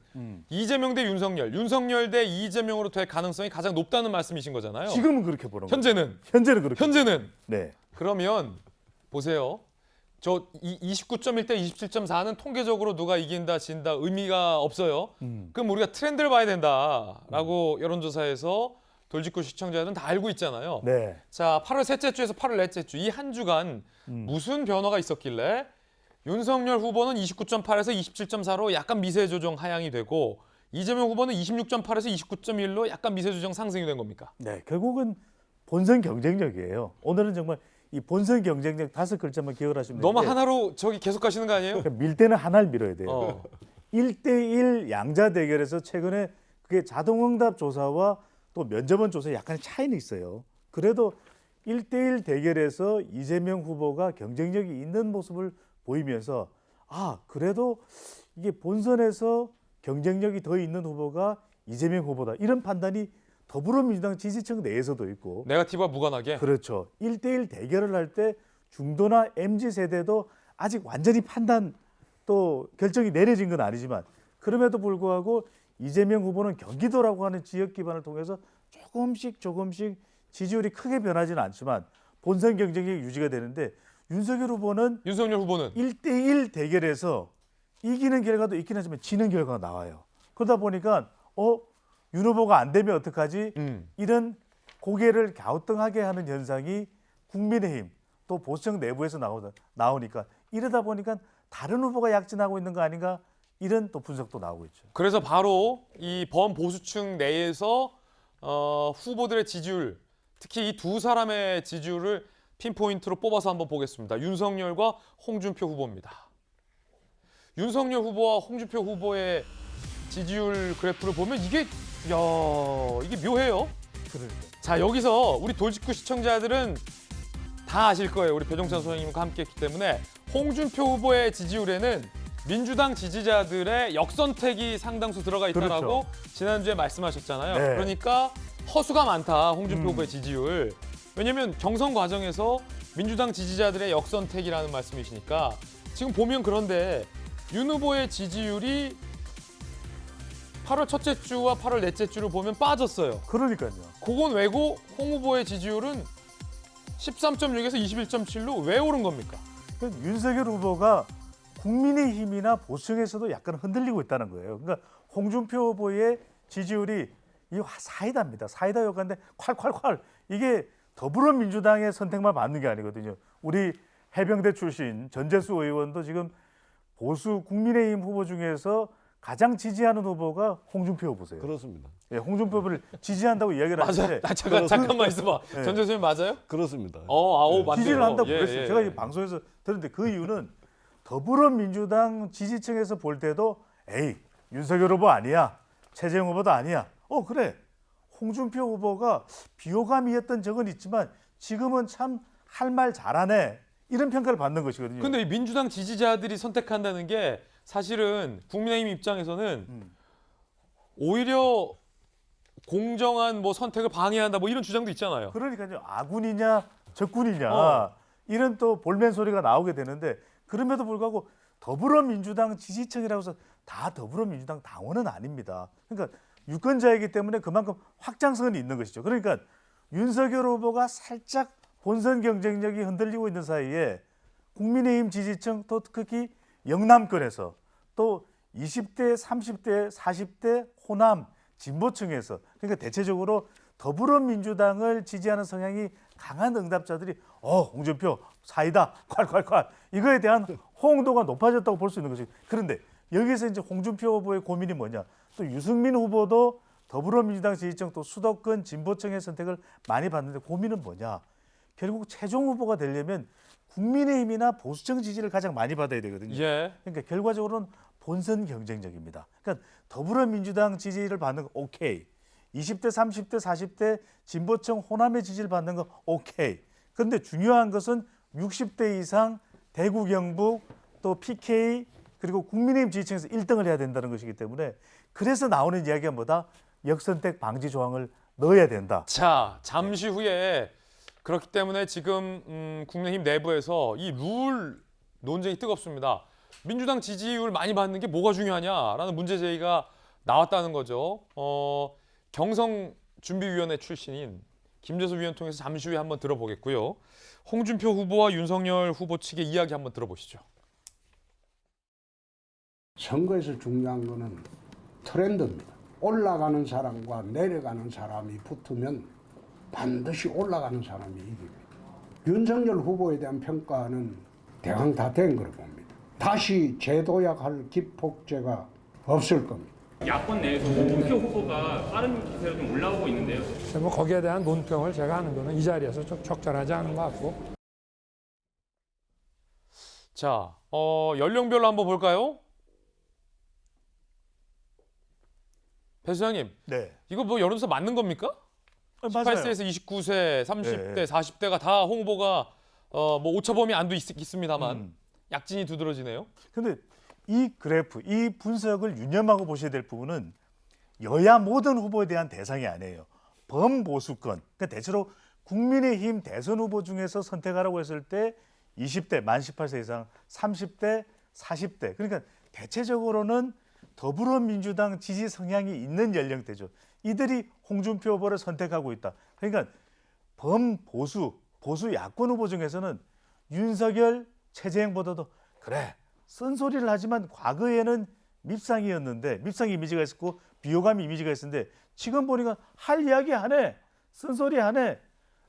이재명 대 윤석열, 윤석열 대 이재명으로 될 가능성이 가장 높다는 말씀이신 거잖아요. 지금은 그렇게 보는 거예요. 현재는 그렇게. 현재는 네. 그러면 보세요. 저 29.1 대 27.4는 통계적으로 누가 이긴다 진다 의미가 없어요. 그럼 우리가 트렌드를 봐야 된다라고 여론조사에서 돌직구 시청자들은 다 알고 있잖아요. 네. 자, 8월 셋째 주에서 8월 넷째 주 이 한 주간 무슨 변화가 있었길래 윤석열 후보는 29.8에서 27.4로 약간 미세 조정 하향이 되고 이재명 후보는 26.8에서 29.1로 약간 미세 조정 상승이 된 겁니까? 네, 결국은 본선 경쟁력이에요. 오늘은 정말 이 본선 경쟁력 5글자만 기억을 하시면 되는데 너무 하나로 저기 계속 가시는 거 아니에요? 그러니까 밀 때는 하나를 밀어야 돼요. 1대1 양자 대결에서 최근에 그게 자동응답 조사와 또 면접원 조사에 약간의 차이는 있어요. 그래도 1대1 대결에서 이재명 후보가 경쟁력이 있는 모습을 보이면서 그래도 이게 본선에서 경쟁력이 더 있는 후보가 이재명 후보다. 이런 판단이 더불어민주당 지지층 내에서도 있고. 네거티브와 무관하게? 그렇죠. 1대1 대결을 할 때 중도나 MZ세대도 아직 완전히 판단 또 결정이 내려진 건 아니지만 그럼에도 불구하고 이재명 후보는 경기도라고 하는 지역 기반을 통해서 조금씩 지지율이 크게 변하지는 않지만 본선 경쟁력이 유지가 되는데 윤석열 후보는 1대1 대결에서 이기는 결과도 있긴 하지만 지는 결과가 나와요. 그러다 보니까 윤 후보가 안 되면 어떡하지? 이런 고개를 갸우뚱하게 하는 현상이 국민의힘 또 보수정 내부에서 나오니까 이러다 보니까 다른 후보가 약진하고 있는 거 아닌가? 이런 또 분석도 나오고 있죠. 그래서 바로 이 범보수층 내에서 후보들의 지지율, 특히 이 두 사람의 지지율을 핀포인트로 뽑아서 한번 보겠습니다. 윤석열과 홍준표 후보입니다. 윤석열 후보와 홍준표 후보의 지지율 그래프를 보면 이게 묘해요. 자, 여기서 우리 돌직구 시청자들은 다 아실 거예요. 우리 배종찬 소장님과 함께했기 때문에 홍준표 후보의 지지율에는 민주당 지지자들의 역선택이 상당수 들어가 있다라고 지난주에 말씀하셨잖아요. 네. 그러니까 허수가 많다, 홍준표 후보의 지지율. 왜냐면 경선 과정에서 민주당 지지자들의 역선택이라는 말씀이시니까 지금 보면 그런데 윤 후보의 지지율이 8월 첫째 주와 8월 넷째 주를 보면 빠졌어요. 그러니까요. 그건 왜고 홍 후보의 지지율은 13.6에서 21.7로 왜 오른 겁니까? 윤석열 후보가 국민의힘이나 보수층에서도 약간 흔들리고 있다는 거예요. 그러니까 홍준표 후보의 지지율이 이 사이다입니다. 사이다 효과인데 콸콸콸 이게 더불어민주당의 선택만 받는 게 아니거든요. 우리 해병대 출신 전재수 의원도 지금 보수 국민의힘 후보 중에서 가장 지지하는 후보가 홍준표 후보세요. 그렇습니다. 예, 홍준표 후보를 지지한다고 이야기를 하는데 잠깐만 있어봐. 네. 전재수님 맞아요? 그렇습니다. 맞네요. 지지를 한다고 예, 그랬어요. 예, 제가 예. 이 방송에서 들었는데 그 이유는 더불어민주당 지지층에서 볼 때도 에이 윤석열 후보 아니야. 최재형 후보도 아니야. 그래. 홍준표 후보가 비호감이었던 적은 있지만 지금은 참 할 말 잘하네. 이런 평가를 받는 것이거든요. 근데 이 민주당 지지자들이 선택한다는 게 사실은 국민의힘 입장에서는 오히려 공정한 선택을 방해한다 이런 주장도 있잖아요. 그러니까요. 아군이냐 적군이냐 이런 또 볼멘 소리가 나오게 되는데 그럼에도 불구하고 더불어민주당 지지층이라고 해서 다 더불어민주당 당원은 아닙니다. 그러니까 유권자이기 때문에 그만큼 확장성은 있는 것이죠. 그러니까 윤석열 후보가 살짝 본선 경쟁력이 흔들리고 있는 사이에 국민의힘 지지층 또 특히 영남권에서 또 20대, 30대, 40대 호남 진보층에서 그러니까 대체적으로 더불어민주당을 지지하는 성향이 강한 응답자들이 홍준표 사이다 콸콸콸 이거에 대한 호응도가 높아졌다고 볼 수 있는 것이죠. 그런데 여기서 이제 홍준표 후보의 고민이 뭐냐? 또 유승민 후보도 더불어민주당 지지층 또 수도권 진보층의 선택을 많이 받는데 고민은 뭐냐? 결국 최종 후보가 되려면 국민의힘이나 보수층 지지를 가장 많이 받아야 되거든요. 예. 그러니까 결과적으로는 본선 경쟁적입니다. 그러니까 더불어민주당 지지를 받는 거 오케이. 20대, 30대, 40대 진보층 호남의 지지를 받는 거 오케이. 그런데 중요한 것은 60대 이상 대구, 경북, 또 PK 그리고 국민의힘 지지층에서 1등을 해야 된다는 것이기 때문에 그래서 나오는 이야기가 뭐다? 역선택 방지 조항을 넣어야 된다. 자, 잠시 후에 그렇기 때문에 지금 국민의힘 내부에서 이 룰 논쟁이 뜨겁습니다. 민주당 지지율 많이 받는 게 뭐가 중요하냐라는 문제 제기가 나왔다는 거죠. 경성준비위원회 출신인 김재수 위원 통해서 잠시 후에 한번 들어보겠고요. 홍준표 후보와 윤석열 후보 측의 이야기 한번 들어보시죠. 선거에서 중요한 거는 트렌드입니다. 올라가는 사람과 내려가는 사람이 붙으면 반드시 올라가는 사람이 이깁니다. 윤석열 후보에 대한 평가는 대강 다 된 거로 봅니다. 다시 재도약할 기폭제가 없을 겁니다. 야권 내에서 홍준표 후보가 빠른 기세로 좀 올라오고 있는데요. 거기에 대한 논평을 제가 하는 거는 이 자리에서 좀 적절하지 않은 것 같고. 자, 연령별로 한번 볼까요? 배 소장님, 네. 이거 여론조사 맞는 겁니까? 18세에서 29세, 30대, 네. 40대가 다 홍 후보가 오차범위 안도 있습니다만 약진이 두드러지네요. 근데 이 그래프, 이 분석을 유념하고 보셔야 될 부분은 여야 모든 후보에 대한 대상이 아니에요. 범보수권, 그러니까 대체로 국민의힘 대선 후보 중에서 선택하라고 했을 때 20대, 만 18세 이상, 30대, 40대. 그러니까 대체적으로는 더불어민주당 지지 성향이 있는 연령대죠. 이들이 홍준표 후보를 선택하고 있다. 그러니까 범보수, 보수 야권 후보 중에서는 윤석열, 최재형보다도 그래 쓴소리를 하지만 과거에는 밉상이었는데 밉상 이미지가 있었고 비호감 이미지가 있었는데 지금 보니까 할 이야기 하네. 쓴소리 하네.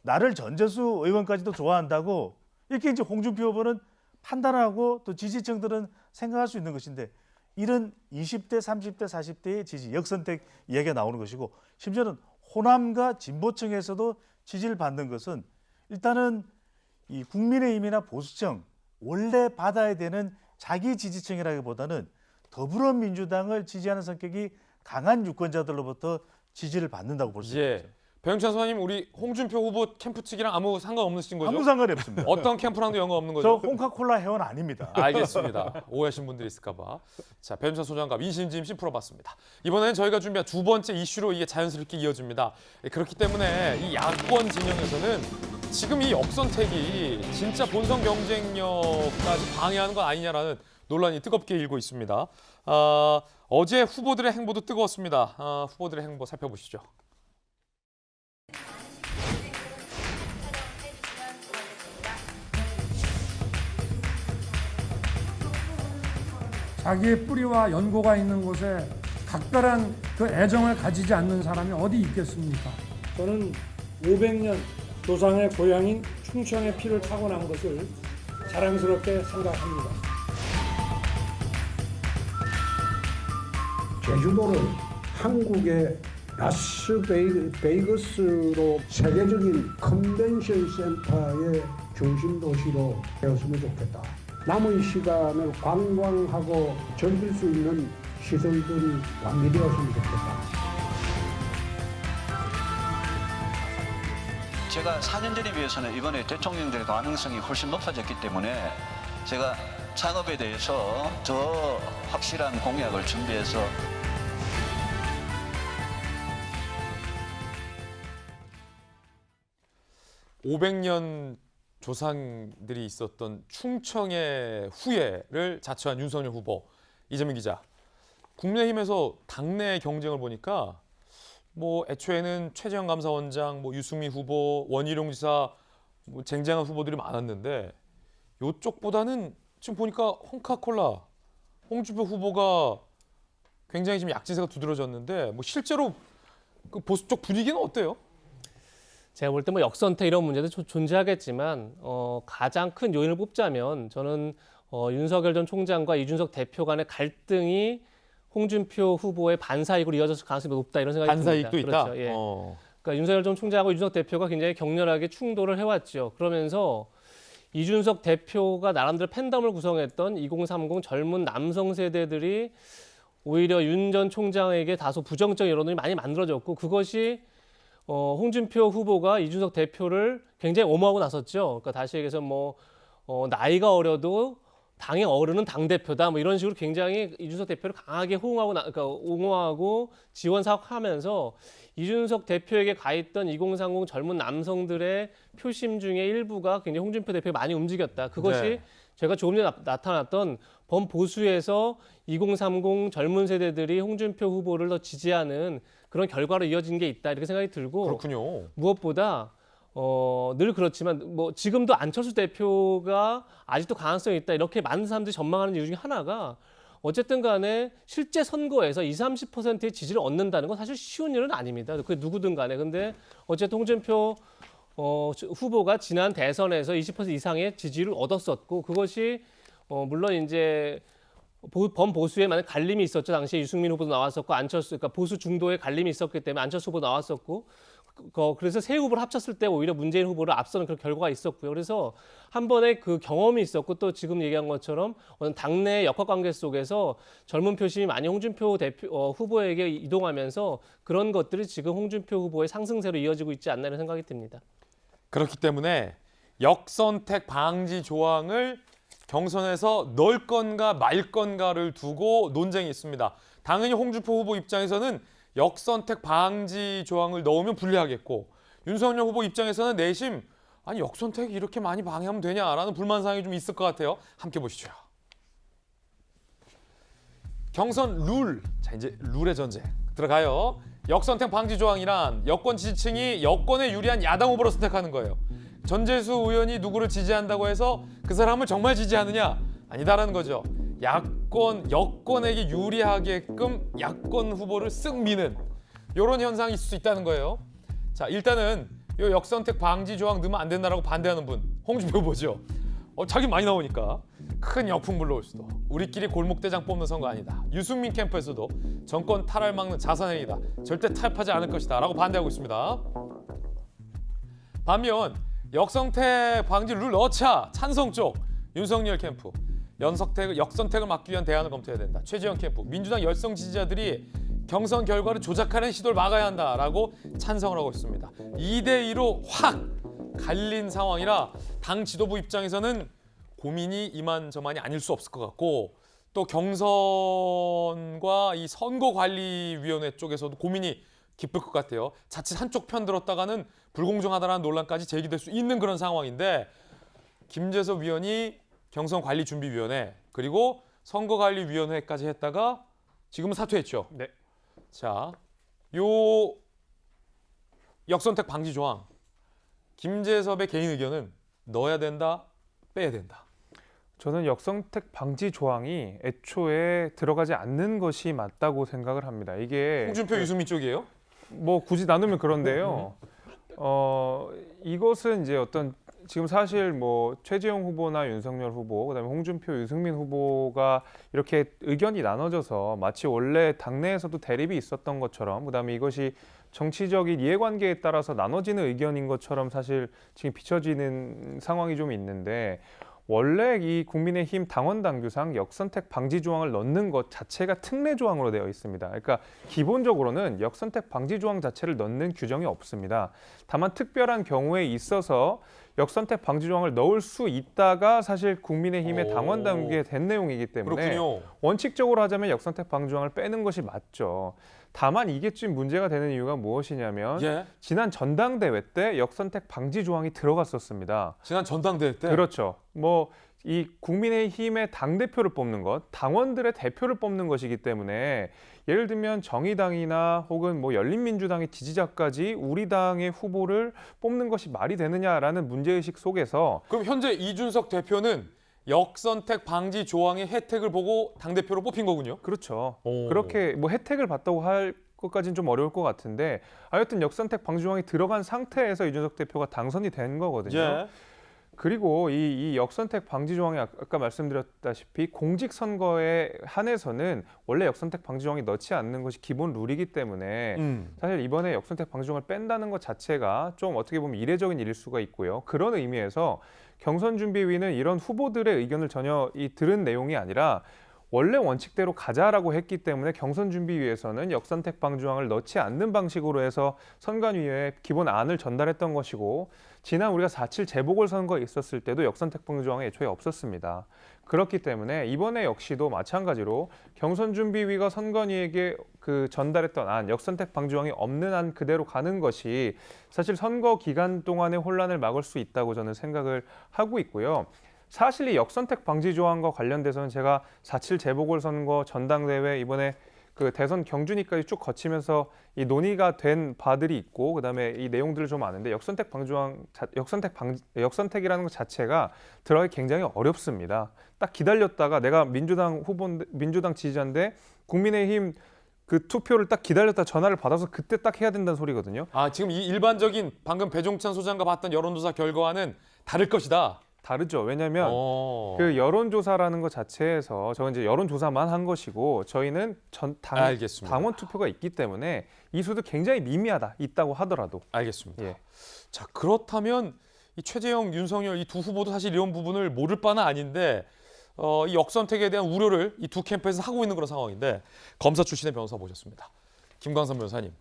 나를 전재수 의원까지도 좋아한다고 이렇게 이제 홍준표 후보는 판단하고 또 지지층들은 생각할 수 있는 것인데 이런 20대, 30대, 40대의 지지, 역선택 이야기가 나오는 것이고 심지어는 호남과 진보층에서도 지지를 받는 것은 일단은 이 국민의힘이나 보수층 원래 받아야 되는 자기 지지층이라기보다는 더불어민주당을 지지하는 성격이 강한 유권자들로부터 지지를 받는다고 볼 수 있죠. 배영찬 소장님, 우리 홍준표 후보 캠프 측이랑 아무 상관없으신 거죠? 아무 상관이 없습니다. 어떤 캠프랑도 연관 없는 거죠? 저 홍카콜라 회원 아닙니다. 알겠습니다. 오해하신 분들이 있을까 봐. 자, 배영찬 소장과 민심짐심 풀어봤습니다. 이번에는 저희가 준비한 두 번째 이슈로 이게 자연스럽게 이어집니다. 그렇기 때문에 이 야권 진영에서는 지금 이 역선택이 진짜 본선 경쟁력까지 방해하는 거 아니냐라는 논란이 뜨겁게 일고 있습니다. 어제 후보들의 행보도 뜨거웠습니다. 후보들의 행보 살펴보시죠. 자기의 뿌리와 연고가 있는 곳에 각별한 그 애정을 가지지 않는 사람이 어디 있겠습니까? 저는 500년 조상의 고향인 충청의 피를 타고난 것을 자랑스럽게 생각합니다. 제주도를 한국의 라스베이거스로 세계적인 컨벤션 센터의 중심 도시로 되었으면 좋겠다. 남은 시간을 관광하고 즐길 수 있는 시설들이 완비되었으면 좋겠다. 제가 4년 전에 비해서는 이번에 대통령 될 가능성이 훨씬 높아졌기 때문에 제가 창업에 대해서 더 확실한 공약을 준비해서 500년 조상들이 있었던 충청의 후예를 자처한 윤석열 후보. 이재명 기자, 국민의힘에서 당내 경쟁을 보니까 뭐 애초에는 최재형 감사원장, 뭐 유승민 후보, 원희룡 지사 뭐 쟁쟁한 후보들이 많았는데 이쪽보다는 지금 보니까 홍카콜라, 홍준표 후보가 굉장히 지금 약진세가 두드러졌는데 뭐 실제로 그 보수 쪽 분위기는 어때요? 제가 볼 때 뭐 역선택 이런 문제도 존재하겠지만 가장 큰 요인을 뽑자면 저는 윤석열 전 총장과 이준석 대표 간의 갈등이 홍준표 후보의 반사이익으로 이어졌을 가능성이 높다 이런 생각이 듭니다. 반사이익도 있다? 그렇죠. 예. 그러니까 윤석열 전 총장하고 이준석 대표가 굉장히 격렬하게 충돌을 해왔죠. 그러면서 이준석 대표가 나름대로 팬덤을 구성했던 2030 젊은 남성 세대들이 오히려 윤 전 총장에게 다소 부정적 여론이 많이 만들어졌고 그것이 홍준표 후보가 이준석 대표를 굉장히 옹호하고 나섰죠. 그러니까 다시 얘기해서 뭐 나이가 어려도 당의 어른은 당 대표다. 뭐 이런 식으로 굉장히 이준석 대표를 강하게 그러니까 옹호하고 지원 사격하면서 이준석 대표에게 가 있던 2030 젊은 남성들의 표심 중에 일부가 굉장히 홍준표 대표에 많이 움직였다. 그것이 제가 조금 전에 나타났던 범보수에서 2030 젊은 세대들이 홍준표 후보를 더 지지하는 그런 결과로 이어진 게 있다 이렇게 생각이 들고 그렇군요. 무엇보다 늘 그렇지만 뭐 지금도 안철수 대표가 아직도 가능성이 있다 이렇게 많은 사람들이 전망하는 이유 중에 하나가 어쨌든 간에 실제 선거에서 20, 30%의 지지를 얻는다는 건 사실 쉬운 일은 아닙니다. 그게 누구든 간에. 근데 어쨌든 홍준표 후보가 지난 대선에서 20% 이상의 지지를 얻었었고 그것이 물론 이제 범보수에 많은 갈림이 있었죠. 당시에 유승민 후보도 나왔었고 안철수, 그러니까 보수 중도의 갈림이 있었기 때문에 안철수 후보 나왔었고 그래서 세 후보를 합쳤을 때 오히려 문재인 후보를 앞서는 그런 결과가 있었고요. 그래서 한 번의 그 경험이 있었고 또 지금 얘기한 것처럼 당내 역학관계 속에서 젊은 표심이 많이 홍준표 후보에게 이동하면서 그런 것들이 지금 홍준표 후보의 상승세로 이어지고 있지 않나 이런 생각이 듭니다. 그렇기 때문에 역선택 방지 조항을 경선에서 넣을 건가 말 건가를 두고 논쟁이 있습니다. 당연히 홍준표 후보 입장에서는 역선택 방지 조항을 넣으면 불리하겠고 윤석열 후보 입장에서는 내심 아니 역선택 이렇게 많이 방해하면 되냐라는 불만사항이 좀 있을 것 같아요. 함께 보시죠. 경선 룰. 자, 이제 룰의 전쟁 들어가요. 역선택 방지 조항이란 여권 지지층이 여권에 유리한 야당 후보로 선택하는 거예요. 전재수 의원이 누구를 지지한다고 해서 그 사람을 정말 지지하느냐? 아니다라는 거죠. 여권에게 유리하게끔 야권 후보를 쓱 미는 이런 현상이 있을 수 있다는 거예요. 자, 일단은 이 역선택 방지 조항 넣으면 안 된다라고 반대하는 분 홍준표 후보죠. 자기 많이 나오니까 큰 역풍 불러올 수도. 우리끼리 골목대장 뽑는 선거 아니다. 유승민 캠프에서도 정권 탈환을 막는 자산행위다. 절대 타협하지 않을 것이다 라고 반대하고 있습니다. 반면 역선택 방지 룰 넣자 찬성 쪽 윤석열 캠프 역선택을 막기 위한 대안을 검토해야 된다. 최재형 캠프 민주당 열성 지지자들이 경선 결과를 조작하는 시도를 막아야 한다라고 찬성을 하고 있습니다. 2대2로 확 갈린 상황이라 당 지도부 입장에서는 고민이 이만저만이 아닐 수 없을 것 같고 또 경선과 이 선거관리위원회 쪽에서도 고민이 깊을 것 같아요. 자칫 한쪽 편 들었다가는 불공정하다는 논란까지 제기될 수 있는 그런 상황인데 김재섭 위원이 경선관리준비위원회 그리고 선거관리위원회까지 했다가 지금은 사퇴했죠. 네. 자, 요 역선택 방지 조항 김재섭의 개인 의견은 넣어야 된다, 빼야 된다. 저는 역선택 방지 조항이 애초에 들어가지 않는 것이 맞다고 생각을 합니다. 이게 홍준표, 유승민 쪽이에요? 뭐 굳이 나누면 그런데요. 이것은 이제 어떤 지금 사실 뭐 최재형 후보나 윤석열 후보, 그다음에 홍준표, 유승민 후보가 이렇게 의견이 나눠져서 마치 원래 당내에서도 대립이 있었던 것처럼, 그다음에 이것이 정치적인 이해관계에 따라서 나눠지는 의견인 것처럼 사실 지금 비춰지는 상황이 좀 있는데 원래 이 국민의힘 당원 당규상 역선택 방지 조항을 넣는 것 자체가 특례 조항으로 되어 있습니다. 그러니까 기본적으로는 역선택 방지 조항 자체를 넣는 규정이 없습니다. 다만 특별한 경우에 있어서 역선택 방지 조항을 넣을 수 있다가 사실 국민의힘의 당원 당규에 된 내용이기 때문에 그렇군요. 원칙적으로 하자면 역선택 방지 조항을 빼는 것이 맞죠. 다만 이게 좀 문제가 되는 이유가 무엇이냐면 지난 전당대회 때 역선택 방지 조항이 들어갔었습니다. 지난 전당대회 때? 그렇죠. 뭐 이 국민의힘의 당대표를 뽑는 것, 당원들의 대표를 뽑는 것이기 때문에 예를 들면 정의당이나 혹은 뭐 열린민주당의 지지자까지 우리 당의 후보를 뽑는 것이 말이 되느냐라는 문제의식 속에서 그럼 현재 이준석 대표는 역선택 방지 조항의 혜택을 보고 당대표로 뽑힌 거군요? 그렇죠. 그렇게 뭐 혜택을 받다고 할 것까지는 좀 어려울 것 같은데 하여튼 역선택 방지 조항이 들어간 상태에서 이준석 대표가 당선이 된 거거든요. 그리고 이 역선택 방지 조항이 아까 말씀드렸다시피 공직선거에 한해서는 원래 역선택 방지 조항이 넣지 않는 것이 기본 룰이기 때문에 사실 이번에 역선택 방지 조항을 뺀다는 것 자체가 좀 어떻게 보면 이례적인 일일 수가 있고요. 그런 의미에서 경선준비위는 이런 후보들의 의견을 전혀 들은 내용이 아니라 원래 원칙대로 가자라고 했기 때문에 경선준비위에서는 역선택 방지 조항을 넣지 않는 방식으로 해서 선관위에 기본 안을 전달했던 것이고 지난 우리가 4.7 재보궐선거에 있었을 때도 역선택 방지 조항이 애초에 없었습니다. 그렇기 때문에 이번에 역시도 마찬가지로 경선준비위가 선관위에게 전달했던 안, 역선택 방지 조항이 없는 안 그대로 가는 것이 사실 선거 기간 동안의 혼란을 막을 수 있다고 저는 생각을 하고 있고요. 사실 이 역선택 방지 조항과 관련돼서는 제가 4.7 재보궐선거 전당대회 이번에 대선 경준위까지 쭉 거치면서 이 논의가 된 바들이 있고 그다음에 이 내용들을 좀 아는데 역선택 방지 조항, 역선택이라는 것 자체가 들어가기 굉장히 어렵습니다. 딱 기다렸다가 내가 민주당 지지자인데 국민의힘 투표를 딱 기다렸다 전화를 받아서 그때 딱 해야 된다는 소리거든요. 아, 지금 이 일반적인 방금 배종찬 소장과 봤던 여론조사 결과와는 다를 것이다. 다르죠. 왜냐하면 그 여론조사라는 것 자체에서 저는 이제 여론조사만 한 것이고 저희는 당원 투표가 있기 때문에 이 수도 굉장히 미미하다. 있다고 하더라도. 알겠습니다. 자, 그렇다면 이 최재형, 윤석열 이 두 후보도 사실 이런 부분을 모를 바는 아닌데 이 역선택에 대한 우려를 이 두 캠프에서 하고 있는 그런 상황인데 검사 출신의 변호사 모셨습니다. 김광선 변호사님.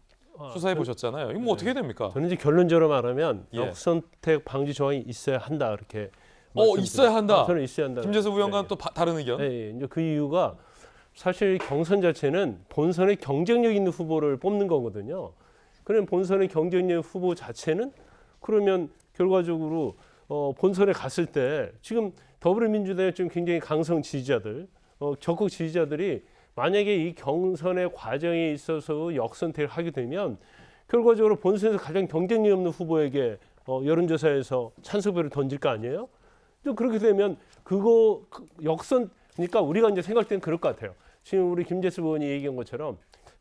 수사해 보셨잖아요. 이거 뭐 어떻게 해야 됩니까? 저는 이제 결론적으로 말하면 역선택 방지 조항이 있어야 한다 이렇게. 있어야 한다. 저는 있어야 한다. 김재섭 의원과는 또 다른 의견. 이제 그 이유가 사실 경선 자체는 본선에 경쟁력 있는 후보를 뽑는 거거든요. 그러면 본선의 경쟁력 후보 자체는 그러면 결과적으로 본선에 갔을 때 지금 더불어민주당의 좀 굉장히 강성 지지자들, 적극 지지자들이 만약에 이 경선의 과정에 있어서 역선택을 하게 되면 결과적으로 본선에서 가장 경쟁력 없는 후보에게 여론조사에서 찬성표를 던질 거 아니에요? 또 그렇게 되면 그러니까 우리가 이제 생각할 때는 그럴 것 같아요. 지금 우리 김재수 의원이 얘기한 것처럼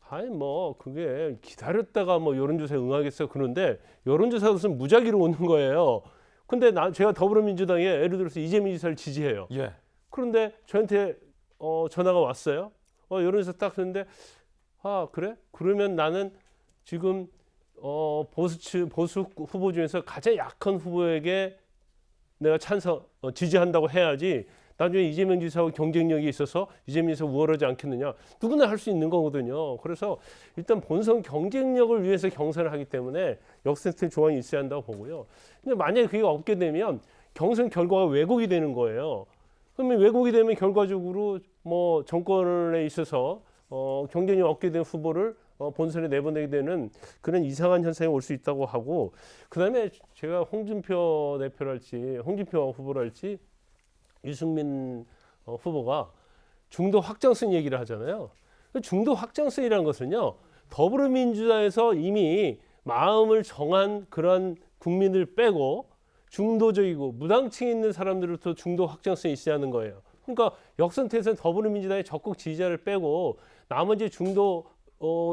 아니 뭐 그게 기다렸다가 뭐 여론조사에 응하겠어 그런데 여론조사는 무작위로 오는 거예요. 근데 제가 더불어민주당에 예를 들어서 이재명 지사를 지지해요. 예. 그런데 저한테 전화가 왔어요. 여론조사 딱 했는데 아 그래? 그러면 나는 지금 보수 후보 중에서 가장 약한 후보에게 내가 지지한다고 해야지 나중에 이재명 지사와 경쟁력이 있어서 이재명 지사 우월하지 않겠느냐. 누구나 할 수 있는 거거든요. 그래서 일단 본선 경쟁력을 위해서 경선을 하기 때문에 역선택 조항이 있어야 한다고 보고요. 근데 만약에 그게 없게 되면 경선 결과가 왜곡이 되는 거예요. 그러면 왜곡이 되면 결과적으로 뭐 정권에 있어서 경쟁력 얻게 된 후보를 본선에 내보내게 되는 그런 이상한 현상이 올 수 있다고 하고 그다음에 제가 홍준표 대표랄지 홍준표 후보랄지 유승민 후보가 중도 확장성 얘기를 하잖아요. 중도 확장성이라는 것은요. 더불어민주당에서 이미 마음을 정한 그런 국민을 빼고 중도적이고 무당층에 있는 사람들로부터 중도 확장성이 있어야 하는 거예요. 그러니까 역선택에서는 더불어민주당의 적극 지지자를 빼고 나머지 중도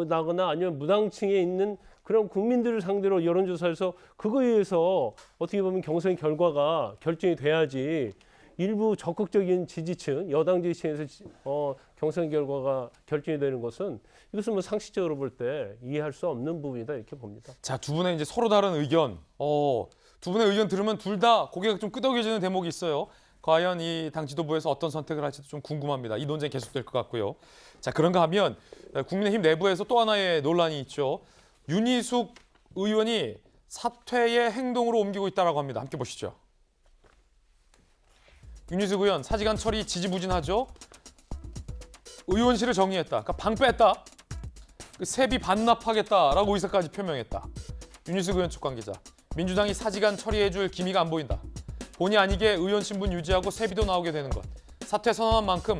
나거나 아니면 무당층에 있는 그런 국민들을 상대로 여론조사에서 그거에 의해서 어떻게 보면 경선 결과가 결정이 돼야지 일부 적극적인 지지층, 여당 지지층에서 경선 결과가 결정이 되는 것은 이것은 뭐 상식적으로 볼 때 이해할 수 없는 부분이다 이렇게 봅니다. 자, 두 분의 이제 서로 다른 의견. 두 분의 의견 들으면 둘 다 고개가 좀 끄덕여지는 대목이 있어요. 과연 이 당 지도부에서 어떤 선택을 할지도 좀 궁금합니다. 이 논쟁 계속될 것 같고요. 자, 그런가 하면 국민의힘 내부에서 또 하나의 논란이 있죠. 윤희숙 의원이 사퇴의 행동으로 옮기고 있다고 합니다. 함께 보시죠. 윤희숙 의원 사직안 처리 지지부진하죠. 의원실을 정리했다. 그러니까 방 뺐다. 세비 반납하겠다라고 의사까지 표명했다. 윤희숙 의원 측 관계자. 민주당이 사직안 처리해줄 기미가 안 보인다. 본의 아니게 의원 신분 유지하고 세비도 나오게 되는 것. 사퇴 선언한 만큼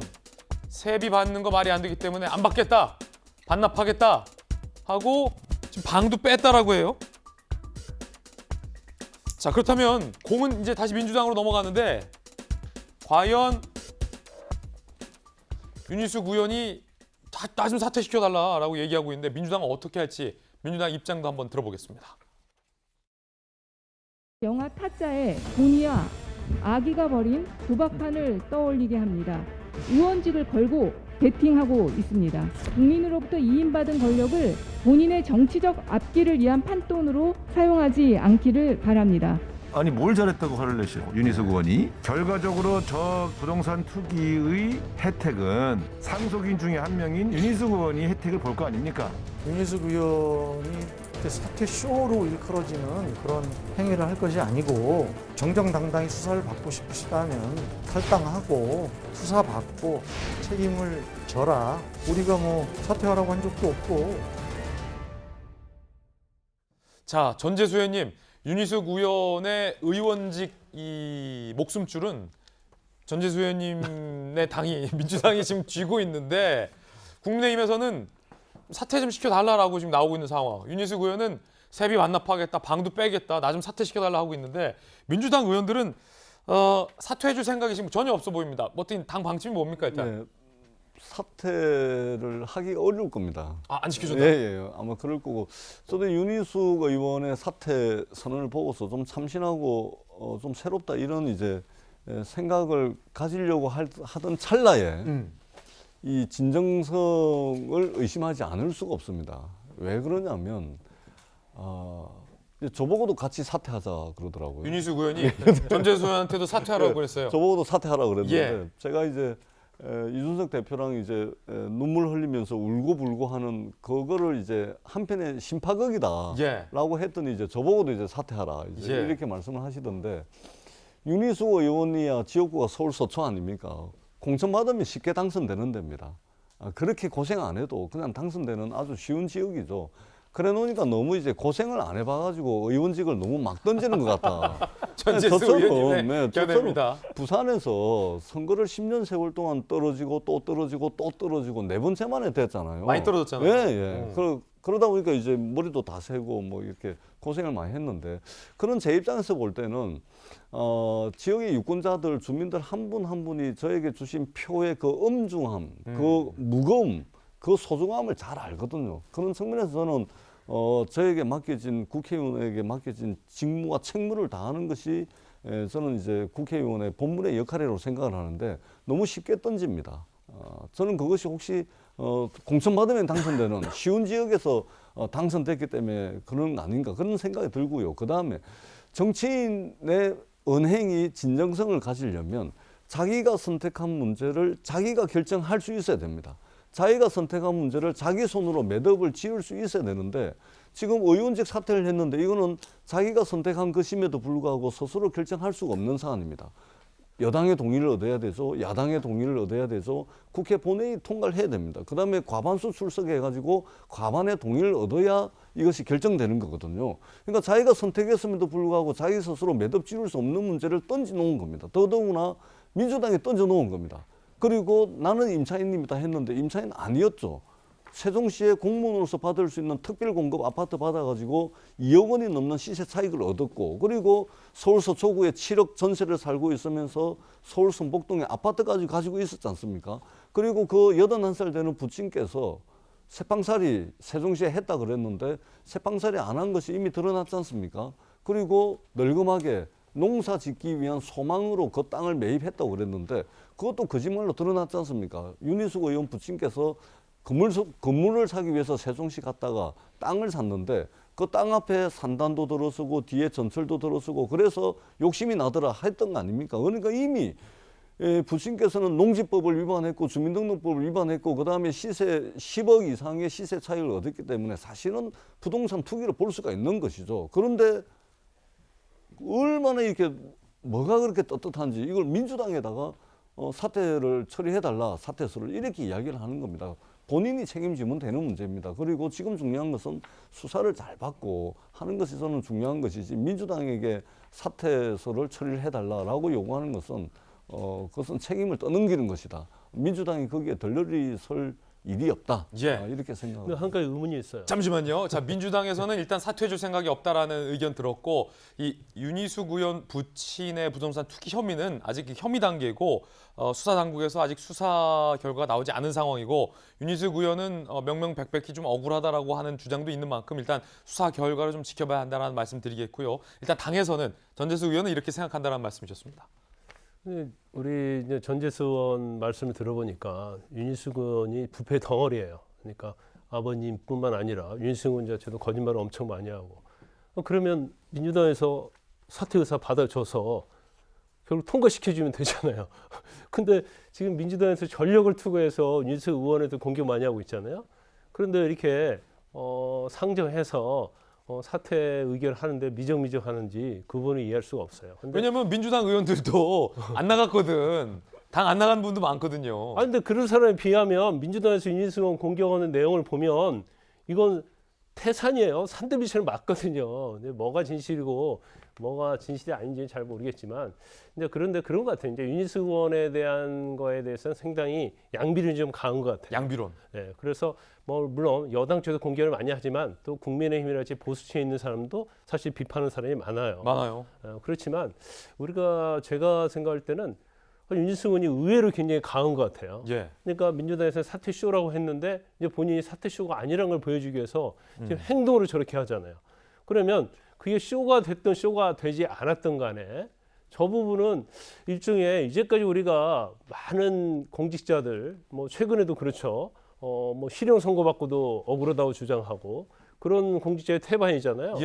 세비 받는 거 말이 안 되기 때문에 안 받겠다. 반납하겠다. 하고 지금 방도 뺐다라고 해요. 자, 그렇다면 공은 이제 다시 민주당으로 넘어가는데 과연 윤희숙 의원이 나 좀 사퇴시켜달라라고 얘기하고 있는데 민주당은 어떻게 할지 민주당 입장도 한번 들어보겠습니다. 영화 타짜의 보니와 아기가 버린 도박판을 떠올리게 합니다. 의원직을 걸고 베팅하고 있습니다. 국민으로부터 이인받은 권력을 본인의 정치적 앞길을 위한 판돈으로 사용하지 않기를 바랍니다. 아니 뭘 잘했다고 화를 내시오 윤희숙 의원이? 결과적으로 저 부동산 투기의 혜택은 상속인 중에 한 명인 윤희숙 의원이 혜택을 볼 거 아닙니까? 윤희숙 의원이 사퇴 쇼로 일컬어지는 그런 행위를 할 것이 아니고 정정당당히 수사를 받고 싶으시다면 탈당하고 수사받고 책임을 져라. 우리가 뭐 사퇴하라고 한 적도 없고. 자, 전재수 의원님, 윤희숙 의원의 의원직 이 목숨줄은 전재수 의원님의 당이 민주당이 지금 쥐고 있는데 국민의힘에서는 사퇴 좀 시켜달라고 지금 나오고 있는 상황. 윤희숙 의원은 세비 반납하겠다, 방도 빼겠다, 나 좀 사퇴시켜달라 하고 있는데 민주당 의원들은 사퇴해줄 생각이 지금 전혀 없어 보입니다. 어떤 당 방침이 뭡니까 일단? 네, 사퇴를 하기 어려울 겁니다. 아, 안 시켜준다? 예, 아마 그럴 거고. 저도 윤희숙 의원의 사퇴 선언을 보고서 좀 참신하고 좀 새롭다 이런 이제 생각을 가지려고 하던 찰나에 이 진정성을 의심하지 않을 수가 없습니다. 왜 그러냐면 저보고도 같이 사퇴하자 그러더라고요. 윤희숙 의원이 전재수 의원한테도 사퇴하라고 그랬어요. 저보고도 사퇴하라고 그랬는데 예. 제가 이제 이준석 대표랑 이제 눈물 흘리면서 울고불고 하는 그거를 이제 한편의 심파극이다라고 예. 했더니 이제 저보고도 이제 사퇴하라 이제 예. 이렇게 말씀을 하시던데 윤희숙 의원이야 지역구가 서울 서초 아닙니까? 공천 받으면 쉽게 당선되는 데입니다. 그렇게 고생 안 해도 그냥 당선되는 아주 쉬운 지역이죠. 그래 놓으니까 너무 이제 고생을 안 해봐가지고 의원직을 너무 막 던지는 것 같다. 전재수 의원님의 견해입니다. 부산에서 선거를 10년 세월 동안 떨어지고 또 떨어지고 또 떨어지고 4번째 만에 됐잖아요. 많이 떨어졌잖아요. 예, 예. 그러다 보니까 이제 머리도 다 세고 뭐 이렇게 고생을 많이 했는데, 그런 제 입장에서 볼 때는 지역의 유권자들, 주민들 한 분 한 분이 저에게 주신 표의 그 엄중함, 그 무거움, 그 소중함을 잘 알거든요. 그런 측면에서 저는 저에게 맡겨진, 국회의원에게 맡겨진 직무와 책무를 다하는 것이 저는 이제 국회의원의 본분의 역할이라고 생각을 하는데, 너무 쉽게 던집니다. 저는 그것이 혹시 공천받으면 당선되는 쉬운 지역에서 당선됐기 때문에 그런 거 아닌가, 그런 생각이 들고요. 그 다음에 정치인의 언행이 진정성을 가지려면 자기가 선택한 문제를 자기가 결정할 수 있어야 됩니다. 자기가 선택한 문제를 자기 손으로 매듭을 지을 수 있어야 되는데, 지금 의원직 사퇴를 했는데 이거는 자기가 선택한 것임에도 불구하고 스스로 결정할 수가 없는 사안입니다. 여당의 동의를 얻어야 되죠. 야당의 동의를 얻어야 되죠. 국회 본회의 통과를 해야 됩니다. 그 다음에 과반수 출석해가지고 과반의 동의를 얻어야 이것이 결정되는 거거든요. 그러니까 자기가 선택했음에도 불구하고 자기 스스로 매듭 지을 수 없는 문제를 던져놓은 겁니다. 더더구나 민주당이 던져놓은 겁니다. 그리고 나는 임차인입니다 했는데 임차인 아니었죠. 세종시의 공무원으로서 받을 수 있는 특별 공급 아파트 받아가지고 2억 원이 넘는 시세 차익을 얻었고, 그리고 서울 서초구에 7억 전세를 살고 있으면서 서울 성북동에 아파트까지 가지고 있었지 않습니까? 그리고 그 81살 되는 부친께서 세방살이 세종시에 했다 그랬는데 세방살이 안 한 것이 이미 드러났지 않습니까? 그리고 널금하게 농사 짓기 위한 소망으로 그 땅을 매입했다고 그랬는데 그것도 거짓말로 드러났지 않습니까? 윤희숙 의원 부친께서 건물을 사기 위해서 세종시 갔다가 땅을 샀는데 그 땅 앞에 산단도 들어서고 뒤에 전철도 들어서고 그래서 욕심이 나더라 했던 거 아닙니까? 그러니까 이미 부친께서는 농지법을 위반했고 주민등록법을 위반했고 그다음에 시세 10억 이상의 시세 차익을 얻었기 때문에 사실은 부동산 투기를 볼 수가 있는 것이죠. 그런데 얼마나 이렇게 뭐가 그렇게 떳떳한지 이걸 민주당에다가 사퇴를 처리해달라, 사퇴서를 이렇게 이야기를 하는 겁니다. 본인이 책임지면 되는 문제입니다. 그리고 지금 중요한 것은 수사를 잘 받고 하는 것이 저는 중요한 것이지, 민주당에게 사퇴서를 처리를 해달라라고 요구하는 것은 그것은 책임을 떠넘기는 것이다. 민주당이 거기에 덜덜이 설 일이 없다. 이렇게 생각합니다. 한 가지 의문이 있어요. 잠시만요. 자, 민주당에서는 일단 사퇴해줄 생각이 없다라는 의견 들었고, 이 윤희숙 의원 부친의 부동산 투기 혐의는 아직 혐의 단계고 수사 당국에서 아직 수사 결과가 나오지 않은 상황이고, 윤희숙 의원은 명명백백히 좀 억울하다라고 하는 주장도 있는 만큼 일단 수사 결과를 좀 지켜봐야 한다는 말씀 드리겠고요. 일단 당에서는 전재수 의원은 이렇게 생각한다는 말씀이셨습니다. 우리 이제 전재수 의원 말씀을 들어보니까 윤희숙 의원이 부패 덩어리예요. 그러니까 아버님뿐만 아니라 윤희숙 의원 자체도 거짓말을 엄청 많이 하고, 그러면 민주당에서 사퇴 의사 받아줘서 결국 통과시켜주면 되잖아요. 근데 지금 민주당에서 전력을 투구해서 윤희숙 의원에도 공격 많이 하고 있잖아요. 그런데 이렇게 상정해서 사퇴 의견을 하는데 미적미적하는지 그분을 이해할 수가 없어요. 왜냐하면 민주당 의원들도 안 나갔거든. 당 안 나간 분도 많거든요. 아 근데 그런 사람에 비하면 민주당에서 윤희숙 의원 공격하는 내용을 보면 이건 태산이에요. 산더미처럼 맞거든요. 근데 뭐가 진실이고 뭐가 진실이 아닌지는 잘 모르겠지만, 근데 그런데 그런 것 같아요. 이제 윤희숙 의원에 대한 거에 대해서는 상당히 양비론이 좀 강한 것 같아요. 양비론. 네, 그래서 뭐 물론 여당 쪽에서 공격을 많이 하지만 또 국민의힘이랄지 보수층에 있는 사람도 사실 비판하는 사람이 많아요. 그렇지만 제가 생각할 때는 윤희숙 의원이 의외로 굉장히 강한 것 같아요. 그러니까 민주당에서 사퇴 쇼라고 했는데 이제 본인이 사퇴 쇼가 아니라는 걸 보여주기 위해서 지금 행동으로 저렇게 하잖아요. 그러면 그게 쇼가 됐든 쇼가 되지 않았든 간에 저 부분은 일종의 이제까지 우리가 많은 공직자들, 뭐 최근에도 그렇죠. 뭐 실형 선고받고도 억울하다고 주장하고 그런 공직자의 태반이잖아요.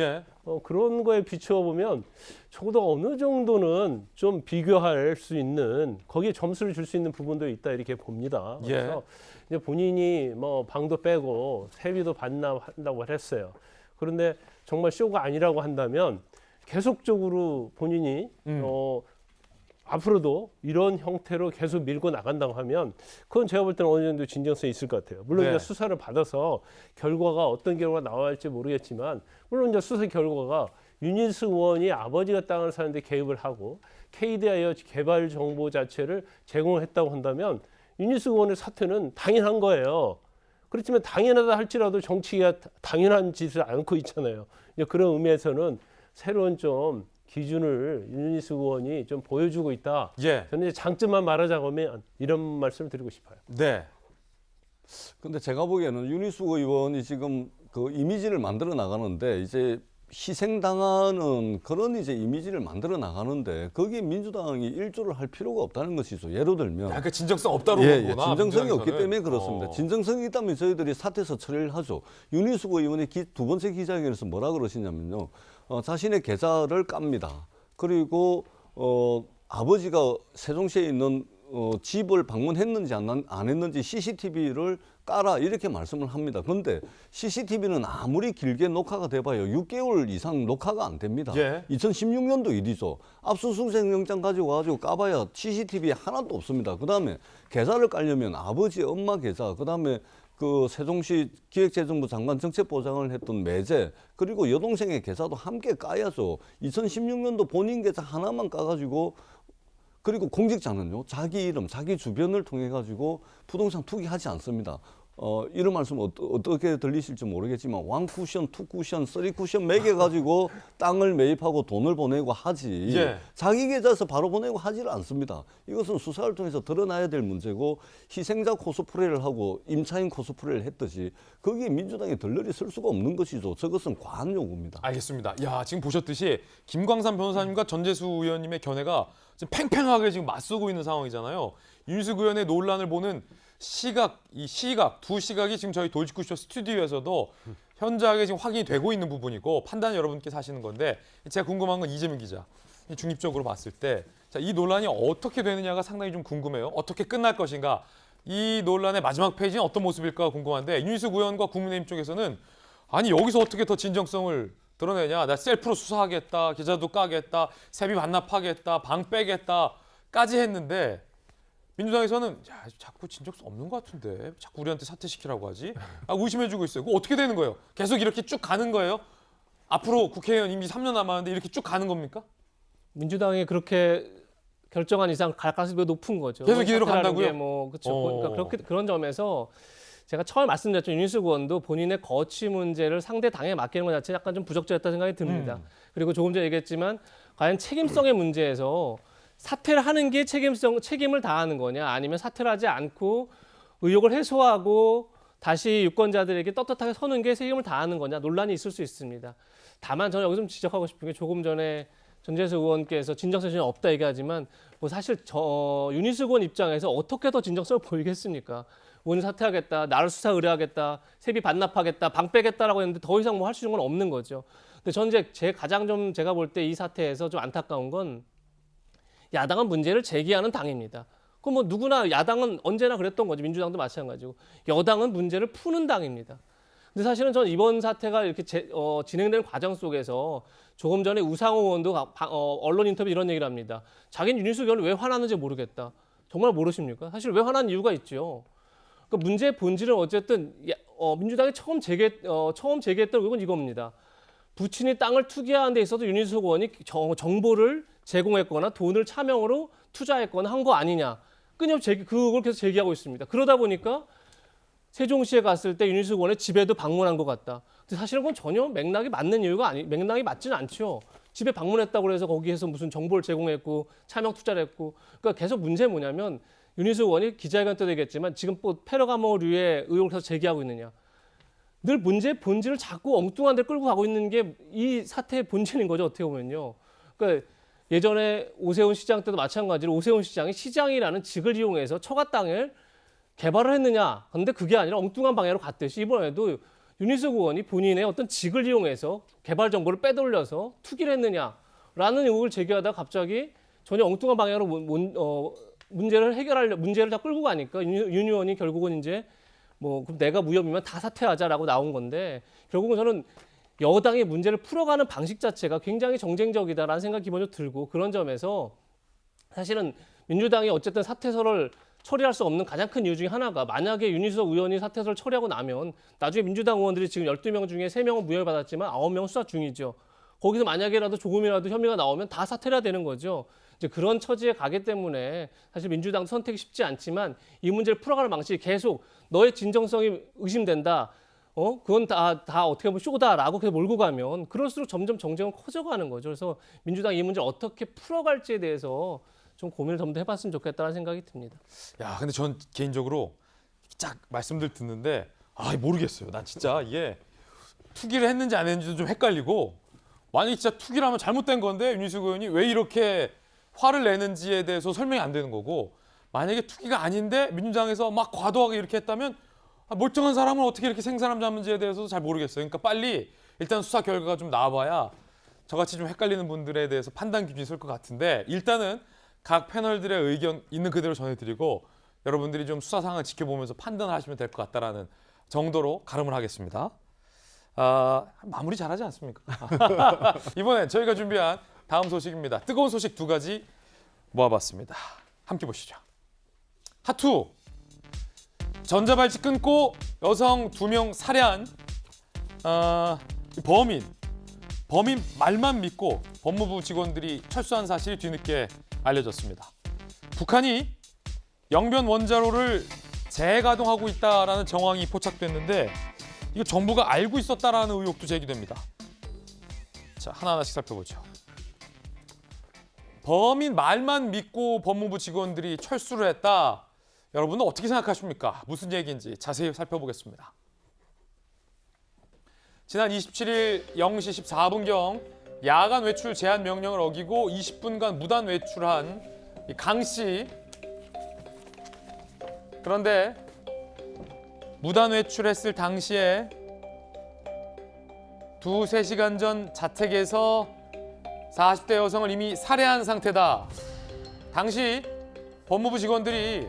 그런 거에 비추어 보면 적어도 어느 정도는 좀 비교할 수 있는, 거기에 점수를 줄 수 있는 부분도 있다 이렇게 봅니다. 그래서 이제 본인이 뭐 방도 빼고 세비도 반납한다고 했어요. 그런데 정말 쇼가 아니라고 한다면 계속적으로 본인이 앞으로도 이런 형태로 계속 밀고 나간다고 하면 그건 제가 볼 때는 어느 정도 진정성이 있을 것 같아요. 물론 네. 이제 수사를 받아서 결과가 어떤 결과가 나올지 모르겠지만 물론 이제 수사 결과가 유니스 의원이 아버지가 땅을 사는데 개입을 하고 KDI의 개발 정보 자체를 제공했다고 한다면 유니스 의원의 사퇴는 당연한 거예요. 그렇지만 당연하다 할지라도 정치가 당연한 짓을 않고 있잖아요. 이제 그런 의미에서는 새로운 좀 기준을 유니스 의원이 좀 보여주고 있다. 예. 저는 이제 장점만 말하자면 이런 말씀을 드리고 싶어요. 네. 근데 제가 보기에는 유니스 의원이 지금 그 이미지를 만들어 나가는데 이제 희생당하는 그런 이제 이미지를 만들어 나가는데 거기에 민주당이 일조를 할 필요가 없다는 것이죠. 예를 들면 약간 진정성 없다로 예, 보는구나. 진정성이 없기 민주당에서는. 때문에 그렇습니다. 진정성이 있다면 저희들이 사퇴서 처리를 하죠. 윤희숙 의원이 두 번째 기자회견에서 뭐라 그러시냐면요. 자신의 계좌를 깝니다. 그리고 아버지가 세종시에 있는 집을 방문했는지 안 했는지 CCTV를 까라 이렇게 말씀을 합니다. 그런데 CCTV는 아무리 길게 녹화가 돼봐요. 6개월 이상 녹화가 안 됩니다. 예. 2016년도 일이죠. 압수수색 영장 가지고 까봐야 CCTV 하나도 없습니다. 그다음에 계좌를 깔려면 아버지, 엄마 계좌, 그다음에 그 세종시 기획재정부 장관 정책보장을 했던 매제 그리고 여동생의 계좌도 함께 까야죠. 2016년도 본인 계좌 하나만 까가지고 그리고 공직자는요, 자기 이름, 자기 주변을 통해 가지고 부동산 투기하지 않습니다. 이런 말씀 어떻게 들리실지 모르겠지만 1쿠션, 2쿠션, 3쿠션 매겨가지고 땅을 매입하고 돈을 보내고 하지 예. 자기 계좌에서 바로 보내고 하지를 않습니다. 이것은 수사를 통해서 드러나야 될 문제고 희생자 코스프레를 하고 임차인 코스프레를 했듯이 거기에 민주당이 덜러리 쓸 수가 없는 것이죠. 저것은 과한 요구입니다. 알겠습니다. 야, 지금 보셨듯이 김광삼 변호사님과 전재수 의원님의 견해가 지금 팽팽하게 지금 맞서고 있는 상황이잖아요. 윤희숙 의원의 논란을 보는 이 시각, 두 시각이 지금 저희 돌직구쇼 스튜디오에서도 현저하게 지금 확인이 되고 있는 부분이고 판단은 여러분께서 하시는 건데 제가 궁금한 건 이재명 기자. 중립적으로 봤을 때 이 논란이 어떻게 되느냐가 상당히 좀 궁금해요. 어떻게 끝날 것인가. 이 논란의 마지막 페이지는 어떤 모습일까 궁금한데 윤희숙 의원과 국민의힘 쪽에서는 아니 여기서 어떻게 더 진정성을 드러내냐. 나 셀프로 수사하겠다. 계좌도 까겠다. 세비 반납하겠다. 방 빼겠다까지 했는데 민주당에서는 야, 자꾸 진정성 없는 것 같은데 자꾸 우리한테 사퇴시키라고 하지? 의심해주고 있어요. 그거 어떻게 되는 거예요? 계속 이렇게 쭉 가는 거예요? 앞으로 국회의원 임기 3년 남았는데 이렇게 쭉 가는 겁니까? 민주당이 그렇게 결정한 이상 갈 가능성이 높은 거죠. 계속 이대로 간다고요? 그러니까 그런 점에서 제가 처음에 말씀드렸죠. 윤희숙 의원도 본인의 거취 문제를 상대 당에 맡기는 것 자체 약간 좀 부적절했다는 생각이 듭니다. 그리고 조금 전에 얘기했지만 과연 책임성의 문제에서 사퇴를 하는 게 책임을 다하는 거냐 아니면 사퇴를 하지 않고 의혹을 해소하고 다시 유권자들에게 떳떳하게 서는 게 책임을 다하는 거냐 논란이 있을 수 있습니다. 다만 저는 여기서 좀 지적하고 싶은 게 조금 전에 전재수 의원께서 진정성이 전혀 없다 얘기하지만 뭐 사실 윤희숙 의원 입장에서 어떻게 더 진정성을 보이겠습니까? 의원이 사퇴하겠다, 나를 수사 의뢰하겠다, 세비 반납하겠다, 방 빼겠다라고 했는데 더 이상 뭐 할 수 있는 건 없는 거죠. 근데 저는 이제 가장 좀 제가 볼 때 이 사태에서 좀 안타까운 건 야당은 문제를 제기하는 당입니다. 그럼 뭐 누구나 야당은 언제나 그랬던 거죠. 민주당도 마찬가지고. 여당은 문제를 푸는 당입니다. 근데 사실은 저는 이번 사태가 이렇게 진행되는 과정 속에서 조금 전에 우상호 의원도 언론 인터뷰 이런 얘기를 합니다. 자기는 윤희숙 의원이 왜 화나는지 모르겠다. 정말 모르십니까? 사실 왜 화나는 이유가 있죠. 그러니까 문제의 본질은 어쨌든 민주당이 처음 제기했던 의혹은 이겁니다. 부친이 땅을 투기하는 데 있어서 윤희숙 의원이 정보를 제공했거나 돈을 차명으로 투자했거나 한 거 아니냐. 끊임없이 그 의혹을 계속 제기하고 있습니다. 그러다 보니까 세종시에 갔을 때 윤희숙 의원의 집에도 방문한 것 같다. 근데 사실은 그건 전혀 맥락이 맞는 이유가 맥락이 맞지는 않죠. 집에 방문했다고 해서 거기에서 무슨 정보를 제공했고 차명 투자를 했고. 그러니까 계속 문제는 뭐냐면 윤희숙 의원이 기자회견 때도 얘기했지만 지금 뭐 페르가모류의 의혹을 계속 제기하고 있느냐. 늘 문제의 본질을 자꾸 엉뚱한 데 끌고 가고 있는 게 이 사태의 본질인 거죠. 어떻게 보면요. 그러니까 예전에 오세훈 시장 때도 마찬가지로 오세훈 시장이 시장이라는 직을 이용해서 처가 땅을 개발을 했느냐. 그런데 그게 아니라 엉뚱한 방향으로 갔듯이 이번에도 윤희숙 의원이 본인의 어떤 직을 이용해서 개발 정보를 빼돌려서 투기를 했느냐라는 의혹을 제기하다가 갑자기 전혀 엉뚱한 방향으로 문제를 다 끌고 가니까 윤 의원이 결국은 이제 뭐 그럼 내가 무혐의면 다 사퇴하자라고 나온 건데 결국은 저는 여당의 문제를 풀어가는 방식 자체가 굉장히 정쟁적이다라는 생각이 기본적으로 들고 그런 점에서 사실은 민주당이 어쨌든 사퇴서를 처리할 수 없는 가장 큰 이유 중에 하나가 만약에 윤희숙 의원이 사퇴서를 처리하고 나면 나중에 민주당 의원들이 지금 12명 중에 3명은 무혐의 받았지만 9명은 수사 중이죠. 거기서 만약에라도 조금이라도 혐의가 나오면 다 사퇴해야 되는 거죠. 이제 그런 처지에 가기 때문에 사실 민주당 선택이 쉽지 않지만 이 문제를 풀어가는 방식이 계속 너의 진정성이 의심된다. 그건 다 어떻게 보면 쇼다라고 계속 몰고 가면 그럴수록 점점 정쟁은 커져가는 거죠. 그래서 민주당 이 문제를 어떻게 풀어갈지에 대해서 좀 고민을 좀 더 해봤으면 좋겠다는 생각이 듭니다. 야, 근데 전 개인적으로 쫙 말씀들 듣는데 모르겠어요. 난 진짜 이게 투기를 했는지 안 했는지도 좀 헷갈리고 만약에 진짜 투기라면 잘못된 건데 윤희숙 의원이 왜 이렇게 화를 내는지에 대해서 설명이 안 되는 거고 만약에 투기가 아닌데 민주당에서 막 과도하게 이렇게 했다면 멀쩡한 사람은 어떻게 이렇게 생사람 잡는지에 대해서도 잘 모르겠어요. 그러니까 빨리 일단 수사 결과가 좀 나와봐야 저같이 좀 헷갈리는 분들에 대해서 판단 기준이 있을 것 같은데 일단은 각 패널들의 의견 있는 그대로 전해드리고 여러분들이 좀 수사 상황을 지켜보면서 판단을 하시면 될 것 같다라는 정도로 가름을 하겠습니다. 마무리 잘하지 않습니까? 이번엔 저희가 준비한 다음 소식입니다. 뜨거운 소식 2가지 모아봤습니다. 함께 보시죠. 하투 전자발찌 끊고 여성 2명 살해한 범인 말만 믿고 법무부 직원들이 철수한 사실이 뒤늦게 알려졌습니다. 북한이 영변 원자로를 재가동하고 있다라는 정황이 포착됐는데 이거 정부가 알고 있었다라는 의혹도 제기됩니다. 자, 하나하나씩 살펴보죠. 범인 말만 믿고 법무부 직원들이 철수를 했다. 여러분은 어떻게 생각하십니까? 무슨 얘기인지 자세히 살펴보겠습니다. 지난 27일 0시 14분경 야간 외출 제한 명령을 어기고 20분간 무단 외출한 강 씨. 그런데 무단 외출했을 당시에 2-3시간 전 자택에서 40대 여성을 이미 살해한 상태다. 당시 법무부 직원들이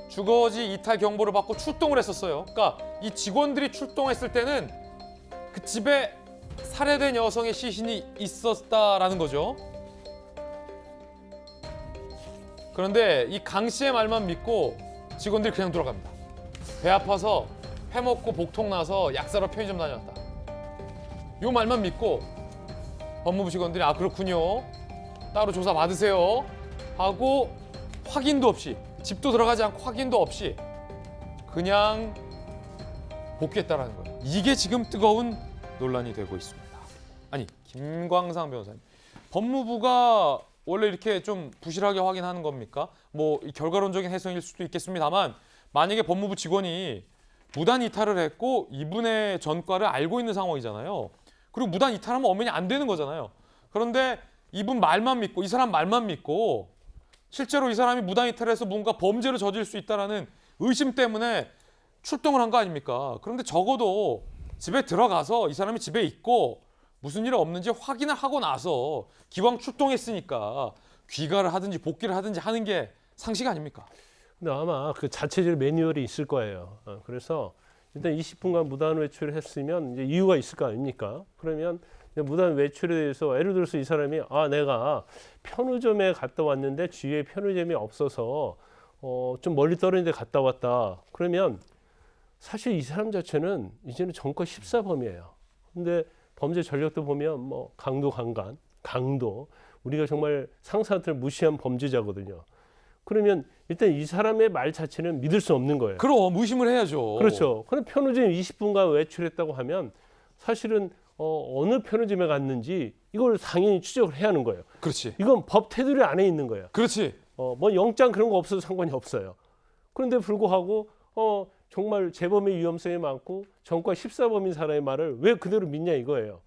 주거지 이탈 경보를 받고 출동을 했었어요. 그러니까 이 직원들이 출동했을 때는 그 집에 살해된 여성의 시신이 있었다라는 거죠. 그런데 이 강 씨의 말만 믿고 직원들이 그냥 돌아갑니다. 배 아파서 회 먹고 복통 나서 약 사러 편의점 다녔다. 요 말만 믿고 법무부 직원들이 그렇군요. 따로 조사 받으세요. 하고 확인도 없이 집도 들어가지 않고 확인도 없이 그냥 복귀했다라는 거예요. 이게 지금 뜨거운 논란이 되고 있습니다. 아니, 김광상 변호사님. 법무부가 원래 이렇게 좀 부실하게 확인하는 겁니까? 뭐 결과론적인 해석일 수도 있겠습니다만 만약에 법무부 직원이 무단 이탈을 했고 이분의 전과를 알고 있는 상황이잖아요. 그리고 무단 이탈하면 엄연히 안 되는 거잖아요. 그런데 이분 말만 믿고 이 사람 말만 믿고 실제로 이 사람이 무단 이탈해서 뭔가 범죄를 저질 수 있다는 의심 때문에 출동을 한 거 아닙니까? 그런데 적어도 집에 들어가서 이 사람이 집에 있고 무슨 일 없는지 확인을 하고 나서 기왕 출동했으니까 귀가를 하든지 복귀를 하든지 하는 게 상식 아닙니까? 근데 아마 그 자체적인 매뉴얼이 있을 거예요. 그래서 일단 20분간 무단 외출을 했으면 이제 이유가 있을 거 아닙니까? 그러면 무단 외출에 대해서 예를 들어서 이 사람이 내가 편의점에 갔다 왔는데 주위에 편의점이 없어서 좀 멀리 떨어진 데 갔다 왔다. 그러면 사실 이 사람 자체는 이제는 전과 14범이에요. 근데 범죄 전력도 보면 뭐 강도 우리가 정말 상사한테 무시한 범죄자거든요. 그러면 일단 이 사람의 말 자체는 믿을 수 없는 거예요. 그럼 의심을 해야죠. 그렇죠. 그럼 편의점 20분간 외출했다고 하면 사실은 어느 편의점에 갔는지 이걸 당연히 추적을 해야 하는 거예요. 그렇지. 이건 법 테두리 안에 있는 거예요. 그렇지. 뭐 영장 그런 거 없어도 상관이 없어요. 그런데 불구하고 정말 재범의 위험성이 많고 전과 14범인 사람의 말을 왜 그대로 믿냐 이거예요.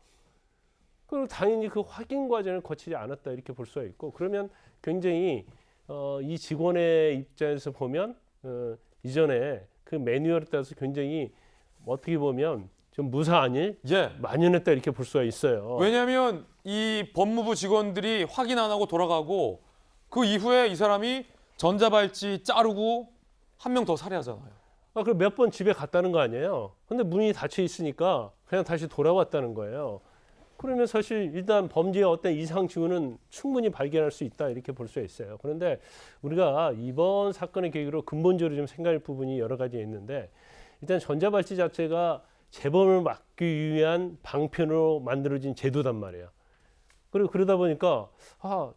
그리고 당연히 그 확인 과정을 거치지 않았다 이렇게 볼 수가 있고 그러면 굉장히 이 직원의 입장에서 보면 이전에 그 매뉴얼에 따라서 굉장히 어떻게 보면 좀 무사한 일 만연했다 이렇게 볼 수가 있어요. 왜냐하면 이 법무부 직원들이 확인 안 하고 돌아가고 그 이후에 이 사람이 전자발찌 자르고 한 명 더 살해하잖아요. 그럼 몇 번 집에 갔다는 거 아니에요? 근데 문이 닫혀 있으니까 그냥 다시 돌아왔다는 거예요. 그러면 사실 일단 범죄의 어떤 이상 징후는 충분히 발견할 수 있다 이렇게 볼 수 있어요. 그런데 우리가 이번 사건의 계기로 근본적으로 좀 생각할 부분이 여러 가지 있는데 일단 전자발찌 자체가 재범을 막기 위한 방편으로 만들어진 제도단 말이에요. 그리고 그러다 보니까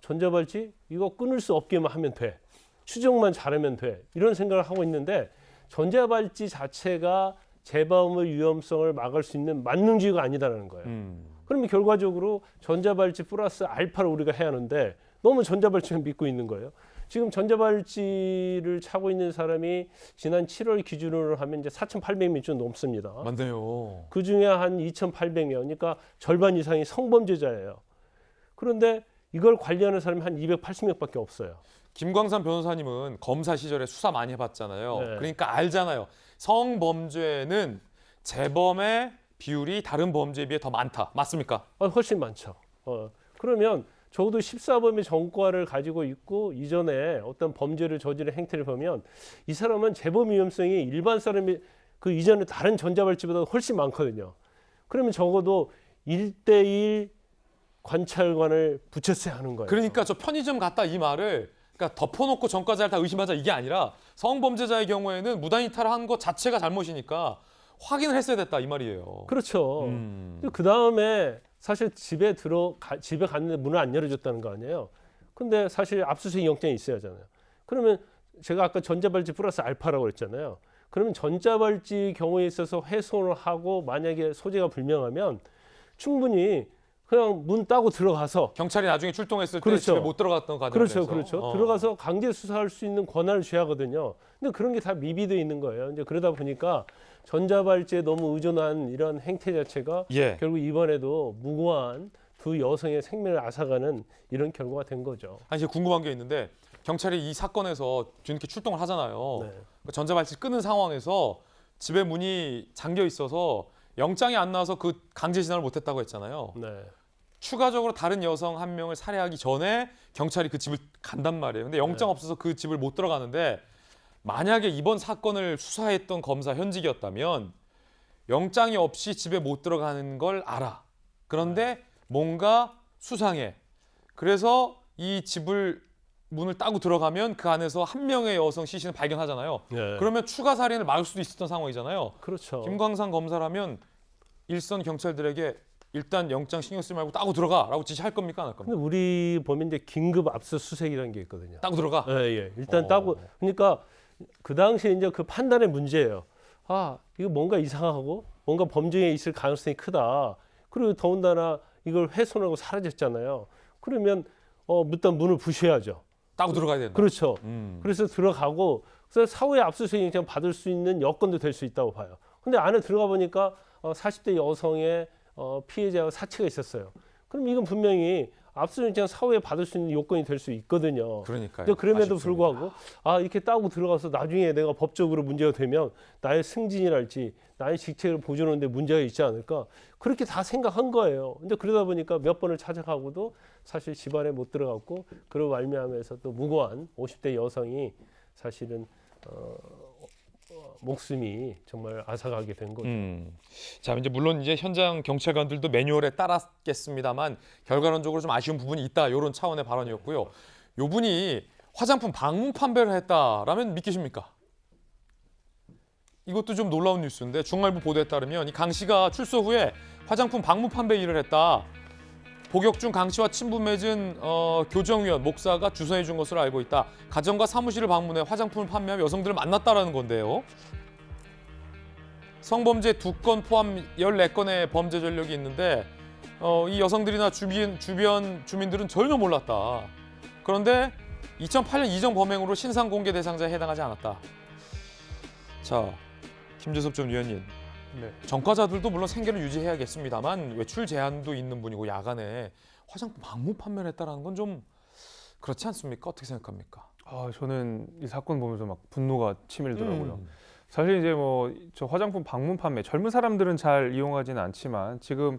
전자발찌 이거 끊을 수 없게만 하면 돼. 추적만 잘하면 돼. 이런 생각을 하고 있는데 전자발찌 자체가 재범의 위험성을 막을 수 있는 만능주의가 아니다라는 거예요. 그러면 결과적으로 전자발찌 플러스 알파를 우리가 해야 하는데 너무 전자발찌를 믿고 있는 거예요. 지금 전자발찌를 차고 있는 사람이 지난 7월 기준으로 하면 이제 4,800명 좀 넘습니다. 맞네요. 그 중에 한 2,800명, 그러니까 절반 이상이 성범죄자예요. 그런데 이걸 관리하는 사람이 한 280명밖에 없어요. 김광산 변호사님은 검사 시절에 수사 많이 해봤잖아요. 네. 그러니까 알잖아요. 성범죄는 재범의 비율이 다른 범죄에 비해 더 많다. 맞습니까? 훨씬 많죠. 그러면 적어도 14범의 전과를 가지고 있고 이전에 어떤 범죄를 저지른 행태를 보면 이 사람은 재범 위험성이 일반 사람이 그 이전에 다른 전자발찌보다 훨씬 많거든요. 그러면 적어도 1대1 관찰관을 붙였어야 하는 거예요. 그러니까 저 편의점 갔다 이 말을 그러니까 덮어놓고 전과자를 다 의심하자 이게 아니라 성범죄자의 경우에는 무단 이탈한 것 자체가 잘못이니까 확인을 했어야 됐다 이 말이에요. 그렇죠. 그 다음에 사실 집에 갔는데 문을 안 열어줬다는 거 아니에요. 근데 사실 압수수색 영장이 있어야 하잖아요. 그러면 제가 아까 전자발찌 플러스 알파라고 그랬잖아요. 그러면 전자발찌 경우에 있어서 훼손을 하고 만약에 소재가 불명하면 충분히 그냥 문 따고 들어가서 경찰이 나중에 출동했을 때 그렇죠. 집에 못 들어갔던 과정에서 그렇죠. 들어가서 강제 수사할 수 있는 권한을 쥐하거든요. 근데 그런 게 다 미비돼 있는 거예요. 이제 그러다 보니까 전자발찌에 너무 의존한 이런 행태 자체가 결국 이번에도 무고한 두 여성의 생명을 앗아가는 이런 결과가 된 거죠. 아니 제가 궁금한 게 있는데 경찰이 이 사건에서 뒤늦게 출동을 하잖아요. 전자발찌 끄는 상황에서 집에 문이 잠겨 있어서 영장이 안 나와서 그 강제 진압을 못했다고 했잖아요. 추가적으로 다른 여성 한 명을 살해하기 전에 경찰이 그 집을 간단 말이에요. 근데 영장 없어서 그 집을 못 들어가는데 만약에 이번 사건을 수사했던 검사 현직이었다면 영장이 없이 집에 못 들어가는 걸 알아. 그런데 뭔가 수상해. 그래서 이 집을 문을 따고 들어가면 그 안에서 한 명의 여성 시신을 발견하잖아요. 그러면 추가 살인을 막을 수도 있었던 상황이잖아요. 그렇죠. 김광산 검사라면 일선 경찰들에게 일단 영장 신경 쓰지 말고 따고 들어가라고 지시할 겁니까 안 할 겁니까? 근데 우리 보면 이제 긴급 압수수색이라는 게 있거든요. 따고 들어가. 일단 따고 그러니까 그 당시에 이제 그 판단의 문제예요. 이거 뭔가 이상하고 뭔가 범죄에 있을 가능성이 크다. 그리고 더군다나 이걸 훼손하고 사라졌잖아요. 그러면 일단 문을 부셔야죠. 따고 들어가야 된다. 그렇죠. 그래서 들어가고 그래서 사후에 압수수색 영장 받을 수 있는 여건도 될 수 있다고 봐요. 근데 안에 들어가 보니까 40대 여성의 피해자와 사체가 있었어요. 그럼 이건 분명히 압수수색영 사후에 받을 수 있는 요건이 될 수 있거든요. 그러니까요. 그럼에도 불구하고 이렇게 따고 들어가서 나중에 내가 법적으로 문제가 되면 나의 승진이랄지 나의 직책을 보존하는데 문제가 있지 않을까 그렇게 다 생각한 거예요. 근데 그러다 보니까 몇 번을 찾아가고도 사실 집안에 못 들어갔고 그로 말미암아서 또 무고한 50대 여성이 사실은 목숨이 정말 앗아가게 된 거죠. 자, 이제 물론 이제 현장 경찰관들도 매뉴얼에 따랐겠습니다만 결과론적으로 좀 아쉬운 부분이 있다. 이런 차원의 발언이었고요. 요 분이 화장품 방문 판매를 했다라면 믿기십니까? 이것도 좀 놀라운 뉴스인데 중앙일보 보도에 따르면 이 강 씨가 출소 후에 화장품 방문 판매 일을 했다. 복역 중 강 씨와 친분 맺은 교정위원 목사가 주선해 준 것으로 알고 있다. 가정과 사무실을 방문해 화장품을 판매하며 여성들을 만났다라는 건데요. 성범죄 2건 포함 14건의 범죄 전력이 있는데 이 여성들이나 주변 주민들은 전혀 몰랐다. 그런데 2008년 이전 범행으로 신상 공개 대상자에 해당하지 않았다. 자, 김재섭 전 위원님. 전과자들도 물론 생계를 유지해야겠습니다만 외출 제한도 있는 분이고 야간에 화장품 방문 판매를 했다는 건 좀 그렇지 않습니까? 어떻게 생각합니까? 저는 이 사건 보면서 막 분노가 치밀더라고요. 사실 이제 뭐 저 화장품 방문 판매 젊은 사람들은 잘 이용하지는 않지만 지금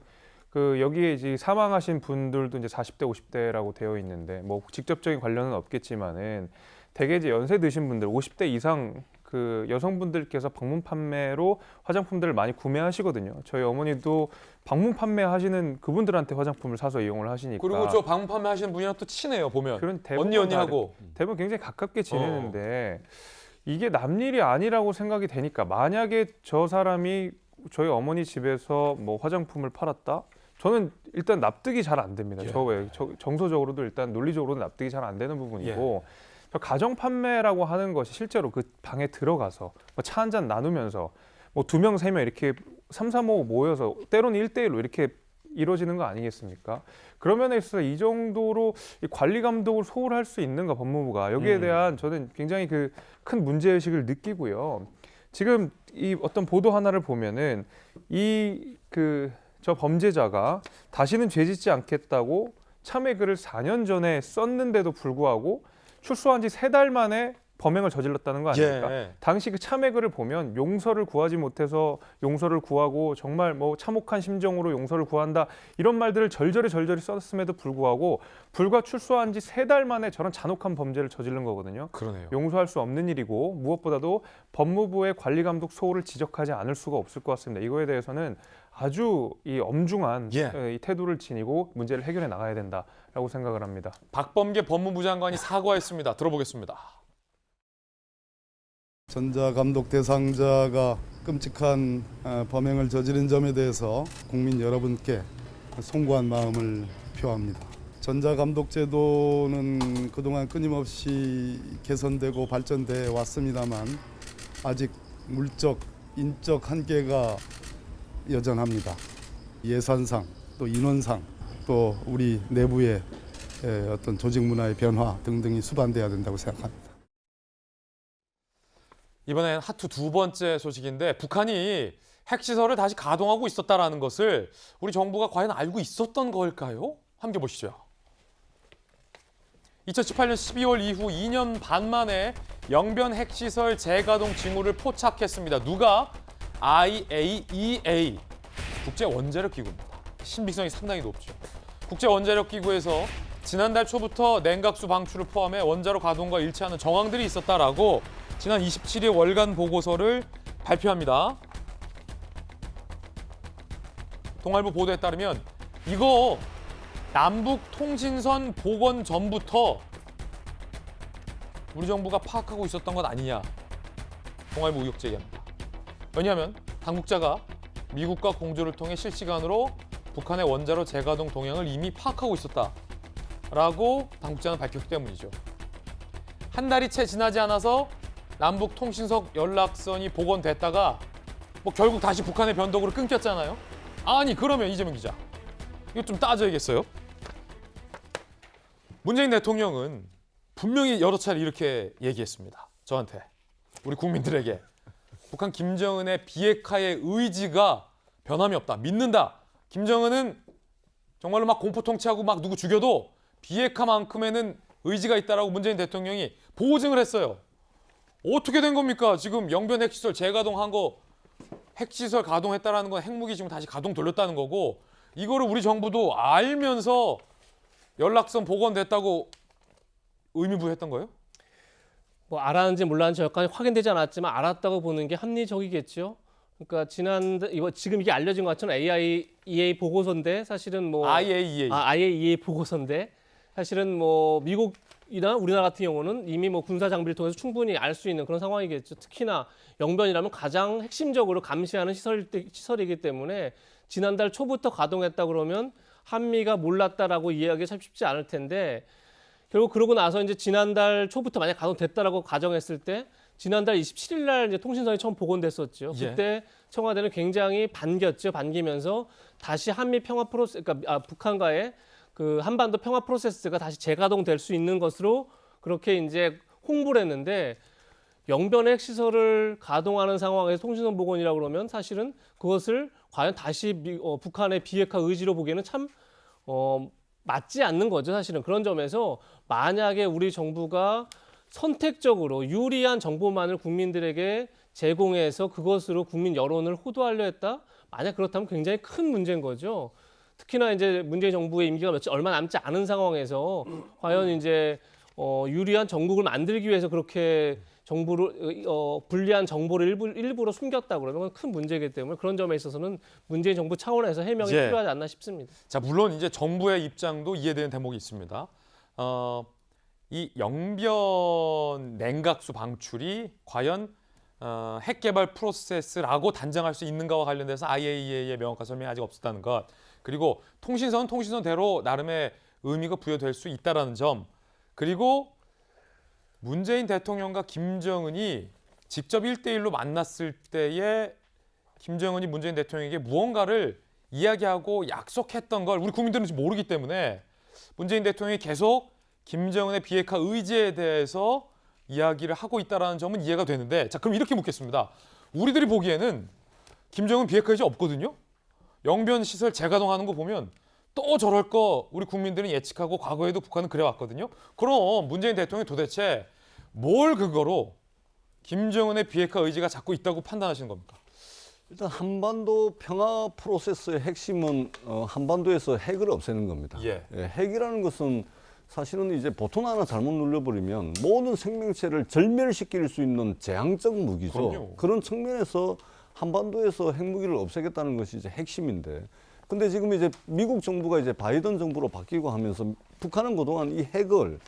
그 여기에 이제 사망하신 분들도 이제 40대 50대라고 되어 있는데 뭐 직접적인 관련은 없겠지만은 대개 이제 연세 드신 분들 50대 이상 그 여성분들께서 방문 판매로 화장품들을 많이 구매하시거든요. 저희 어머니도 방문 판매하시는 그분들한테 화장품을 사서 이용을 하시니까. 그리고 저 방문 판매하시는 분이랑 또 친해요, 보면. 그런 언니하고. 대부분 굉장히 가깝게 지내는데 이게 남일이 아니라고 생각이 되니까 만약에 저 사람이 저희 어머니 집에서 뭐 화장품을 팔았다? 저는 일단 납득이 잘 안 됩니다. 정서적으로도 일단 논리적으로도 납득이 잘 안 되는 부분이고 가정 판매라고 하는 것이 실제로 그 방에 들어가서 차 한 잔 나누면서 뭐 2명, 3명 이렇게 3, 4, 5 모여서 때로는 1대1로 이렇게 이루어지는 거 아니겠습니까? 그런 면에 있어서 이 정도로 이 관리 감독을 소홀할 수 있는가 법무부가 여기에 대한 저는 굉장히 그 큰 문제의식을 느끼고요. 지금 이 어떤 보도 하나를 보면은 저 범죄자가 다시는 죄 짓지 않겠다고 참회 글을 4년 전에 썼는데도 불구하고 출소한 지 3달 만에 범행을 저질렀다는 거 아닙니까? 당시 그 참회 글을 보면 용서를 구하지 못해서 용서를 구하고 정말 뭐 참혹한 심정으로 용서를 구한다 이런 말들을 절절히 썼음에도 불구하고 불과 출소한 지 3달 만에 저런 잔혹한 범죄를 저지른 거거든요. 그러네요. 용서할 수 없는 일이고 무엇보다도 법무부의 관리 감독 소홀을 지적하지 않을 수가 없을 것 같습니다. 이거에 대해서는 아주 이 엄중한 이 태도를 지니고 문제를 해결해 나가야 된다라고 생각을 합니다. 박범계 법무부 장관이 사과했습니다. 들어보겠습니다. 전자감독 대상자가 끔찍한 범행을 저지른 점에 대해서 국민 여러분께 송구한 마음을 표합니다. 전자감독 제도는 그동안 끊임없이 개선되고 발전돼 왔습니다만 아직 물적, 인적 한계가 여전합니다. 예산상 또 인원상 또 우리 내부의 어떤 조직 문화의 변화 등등이 수반돼야 된다고 생각합니다. 이번엔 하트 2번째 소식인데 북한이 핵시설을 다시 가동하고 있었다는 것을 우리 정부가 과연 알고 있었던 걸까요? 함께 보시죠. 2018년 12월 이후 2년 반 만에 영변 핵시설 재가동 징후를 포착했습니다. 누가? IAEA, 국제원자력기구입니다. 신빙성이 상당히 높죠. 국제원자력기구에서 지난달 초부터 냉각수 방출을 포함해 원자로 가동과 일치하는 정황들이 있었다라고 지난 27일 월간 보고서를 발표합니다. 동아일보 보도에 따르면 이거 남북통신선 복원 전부터 우리 정부가 파악하고 있었던 것 아니냐. 동아일보 의혹 제기합니다. 왜냐하면 당국자가 미국과 공조를 통해 실시간으로 북한의 원자로 재가동 동향을 이미 파악하고 있었다라고 당국자는 밝혔기 때문이죠. 한 달이 채 지나지 않아서 남북 통신선 연락선이 복원됐다가 뭐 결국 다시 북한의 변덕으로 끊겼잖아요. 아니 그러면 이재명 기자, 이거 좀 따져야겠어요. 문재인 대통령은 분명히 여러 차례 이렇게 얘기했습니다. 저한테, 우리 국민들에게. 북한 김정은의 비핵화의 의지가 변함이 없다. 믿는다. 김정은은 정말로 막 공포통치하고 막 누구 죽여도 비핵화만큼에는 의지가 있다라고 문재인 대통령이 보증을 했어요. 어떻게 된 겁니까? 지금 영변 핵시설 재가동한 거, 핵시설 가동했다라는 건 핵무기 지금 다시 가동 돌렸다는 거고, 이거를 우리 정부도 알면서 연락선 복원됐다고 의미부여했던 거예요? 뭐 알았는지 몰랐는지 여기까지 확인되지 않았지만 알았다고 보는 게 합리적이겠죠. 그러니까 지금 이게 알려진 것 같지만 IAEA 보고서인데 사실은 뭐 IAEA 보고서인데 사실은 뭐 미국이나 우리나라 같은 경우는 이미 뭐 군사 장비를 통해서 충분히 알 수 있는 그런 상황이겠죠. 특히나 영변이라면 가장 핵심적으로 감시하는 시설이기 때문에 지난달 초부터 가동했다 그러면 한미가 몰랐다라고 이해하기 참 쉽지 않을 텐데, 결국 그러고 나서 이제 지난달 초부터 만약 가동됐다라고 가정했을 때 지난달 27일 날 이제 통신선이 처음 복원됐었죠. 그때 청와대는 굉장히 반겼죠. 반기면서 다시 한미 평화 프로세스, 그러니까 북한과의 그 한반도 평화 프로세스가 다시 재가동될 수 있는 것으로 그렇게 이제 홍보를 했는데, 영변 핵시설을 가동하는 상황에서 통신선 복원이라고 그러면 사실은 그것을 과연 다시 북한의 비핵화 의지로 보기에는 참 맞지 않는 거죠. 사실은 그런 점에서 만약에 우리 정부가 선택적으로 유리한 정보만을 국민들에게 제공해서 그것으로 국민 여론을 호도하려 했다? 만약 그렇다면 굉장히 큰 문제인 거죠. 특히나 이제 문재인 정부의 임기가 얼마 남지 않은 상황에서 과연 이제 유리한 정국을 만들기 위해서 그렇게 정보를 불리한 정보를 일부러 숨겼다 그러면 그건 큰 문제이기 때문에 그런 점에 있어서는 문재인 정부 차원에서 해명이 예. 필요하지 않나 싶습니다. 자, 물론 이제 정부의 입장도 이해되는 대목이 있습니다. 이 영변 냉각수 방출이 과연 핵 개발 프로세스라고 단정할 수 있는가와 관련돼서 IAEA의 명확한 설명이 아직 없었다는 것, 그리고 통신선은 통신선대로 나름의 의미가 부여될 수 있다는 점, 그리고 문재인 대통령과 김정은이 직접 1대1로 만났을 때에 김정은이 문재인 대통령에게 무언가를 이야기하고 약속했던 걸 우리 국민들은 지금 모르기 때문에 문재인 대통령이 계속 김정은의 비핵화 의지에 대해서 이야기를 하고 있다는 점은 이해가 되는데, 자, 그럼 이렇게 묻겠습니다. 우리들이 보기에는 김정은 비핵화 의지 없거든요. 영변 시설 재가동하는 거 보면 또 저럴 거 우리 국민들은 예측하고 과거에도 북한은 그래왔거든요. 그럼 문재인 대통령이 도대체 뭘 근거로 김정은의 비핵화 의지가 자꾸 있다고 판단하시는 겁니까? 일단 한반도 평화 프로세스의 핵심은 한반도에서 핵을 없애는 겁니다. 예. 핵이라는 것은 사실은 이제 보통 하나 잘못 눌러버리면 모든 생명체를 절멸시킬 수 있는 재앙적 무기죠. 그럼요. 그런 측면에서 한반도에서 핵무기를 없애겠다는 것이 이제 핵심인데, 근데 지금 이제 미국 정부가 이제 바이든 정부로 바뀌고 하면서 북한은 그동안 이 핵을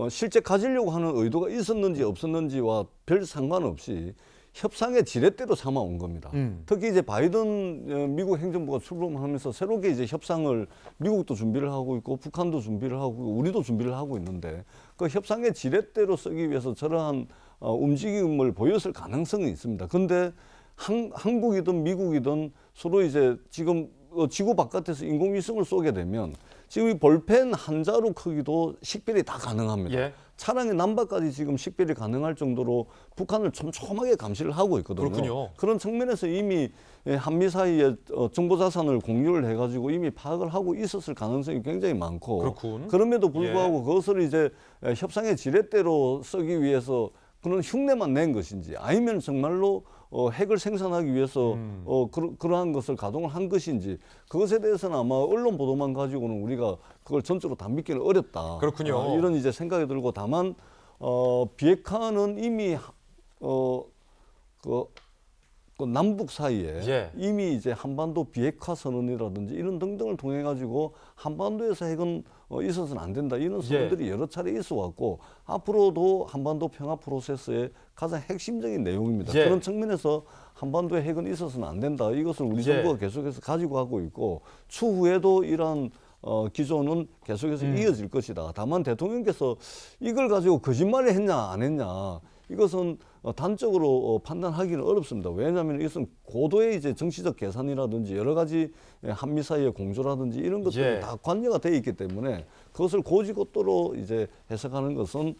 실제 가지려고 하는 의도가 있었는지 없었는지와 별 상관없이 협상의 지렛대로 삼아온 겁니다. 특히 이제 바이든 미국 행정부가 출범하면서 새롭게 이제 협상을 미국도 준비를 하고 있고 북한도 준비를 하고 있고 우리도 준비를 하고 있는데, 그 협상의 지렛대로 쓰기 위해서 저러한 움직임을 보였을 가능성이 있습니다. 근데 한국이든 미국이든 서로 이제 지금 지구 바깥에서 인공위성을 쏘게 되면 지금 이 볼펜 한 자루 크기도 식별이 다 가능합니다. 예. 차량의 남바까지 지금 식별이 가능할 정도로 북한을 촘촘하게 감시를 하고 있거든요. 그렇군요. 그런 측면에서 이미 한미 사이에 정보 자산을 공유를 해가지고 이미 파악을 하고 있었을 가능성이 굉장히 많고, 그렇군. 그럼에도 불구하고 예. 그것을 이제 협상의 지렛대로 쓰기 위해서 그런 흉내만 낸 것인지, 아니면 정말로 핵을 생산하기 위해서 그러한 것을 가동을 한 것인지, 그것에 대해서는 아마 언론 보도만 가지고는 우리가 그걸 전적으로 다 믿기는 어렵다. 그렇군요. 이런 이제 생각이 들고, 다만 비핵화는 이미 그 남북 사이에 예. 이미 이제 한반도 비핵화 선언이라든지 이런 등등을 통해 가지고 한반도에서 핵은 있어서는 안 된다, 이런 선언들이 여러 차례 있어 왔고 앞으로도 한반도 평화 프로세스의 가장 핵심적인 내용입니다. 예. 그런 측면에서 한반도에 핵은 있어서는 안 된다, 이것을 우리 정부가 계속해서 가지고 가고 있고, 추후에도 이러한 기조는 계속해서 이어질 것이다. 다만 대통령께서 이걸 가지고 거짓말을 했냐 안 했냐, 이것은 단적으로 판단하기는 어렵습니다. 왜냐하면 이것은 고도의 이제 정치적 계산이라든지 여러 가지 한미 사이의 공조라든지 이런 것들이 예. 다 관여가 되어 있기 때문에 그것을 고지고대로 이제 해석하는 것은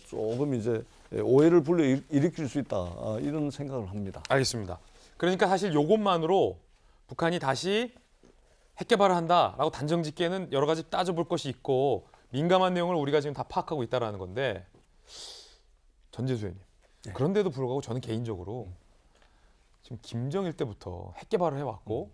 조금 이제 오해를 불러일으킬 수 있다, 이런 생각을 합니다. 알겠습니다. 그러니까 사실 이것만으로 북한이 다시 핵 개발을 한다라고 단정짓기에는 여러 가지 따져볼 것이 있고 민감한 내용을 우리가 지금 다 파악하고 있다는 건데, 전재수 의원님, 그런데도 불구하고 저는 개인적으로 지금 김정일 때부터 핵 개발을 해왔고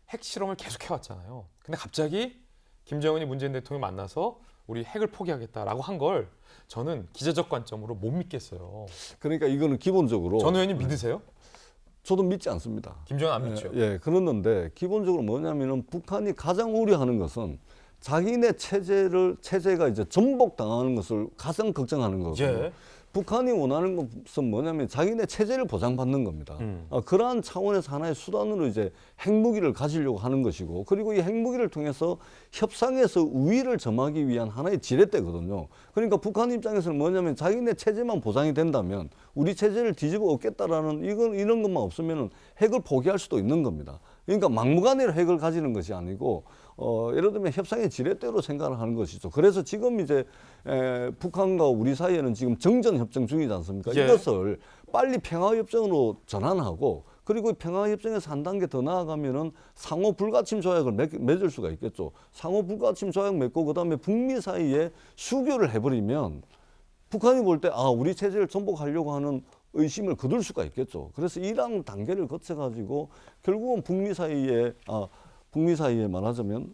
핵 실험을 계속 해왔잖아요. 근데 갑자기 김정은이 문재인 대통령 만나서 우리 핵을 포기하겠다라고 한 걸 저는 기자적 관점으로 못 믿겠어요. 그러니까 이거는 기본적으로 전 의원님 믿으세요? 저도 믿지 않습니다. 김정은 안 믿죠? 예, 그러는데 기본적으로 뭐냐면은 북한이 가장 우려하는 것은 자기네 체제가 이제 전복당하는 것을 가장 걱정하는 거거든요. 예. 북한이 원하는 것은 뭐냐면 자기네 체제를 보장받는 겁니다. 그러한 차원에서 하나의 수단으로 이제 핵무기를 가지려고 하는 것이고, 그리고 이 핵무기를 통해서 협상에서 우위를 점하기 위한 하나의 지렛대거든요. 그러니까 북한 입장에서는 뭐냐면 자기네 체제만 보장이 된다면 우리 체제를 뒤집어 엎겠다라는 이런 것만 없으면 핵을 포기할 수도 있는 겁니다. 그러니까 막무가내로 핵을 가지는 것이 아니고 예를 들면 협상의 지렛대로 생각을 하는 것이죠. 그래서 지금 이제 북한과 우리 사이에는 지금 정전협정 중이지 않습니까? 예. 이것을 빨리 평화협정으로 전환하고, 그리고 평화협정에서 한 단계 더 나아가면은 상호 불가침 조약을 맺을 수가 있겠죠. 상호 불가침 조약 맺고 그다음에 북미 사이에 수교를 해버리면 북한이 볼 때 우리 체제를 전복하려고 하는 의심을 거둘 수가 있겠죠. 그래서 이런 단계를 거쳐가지고 결국은 북미 사이에 말하자면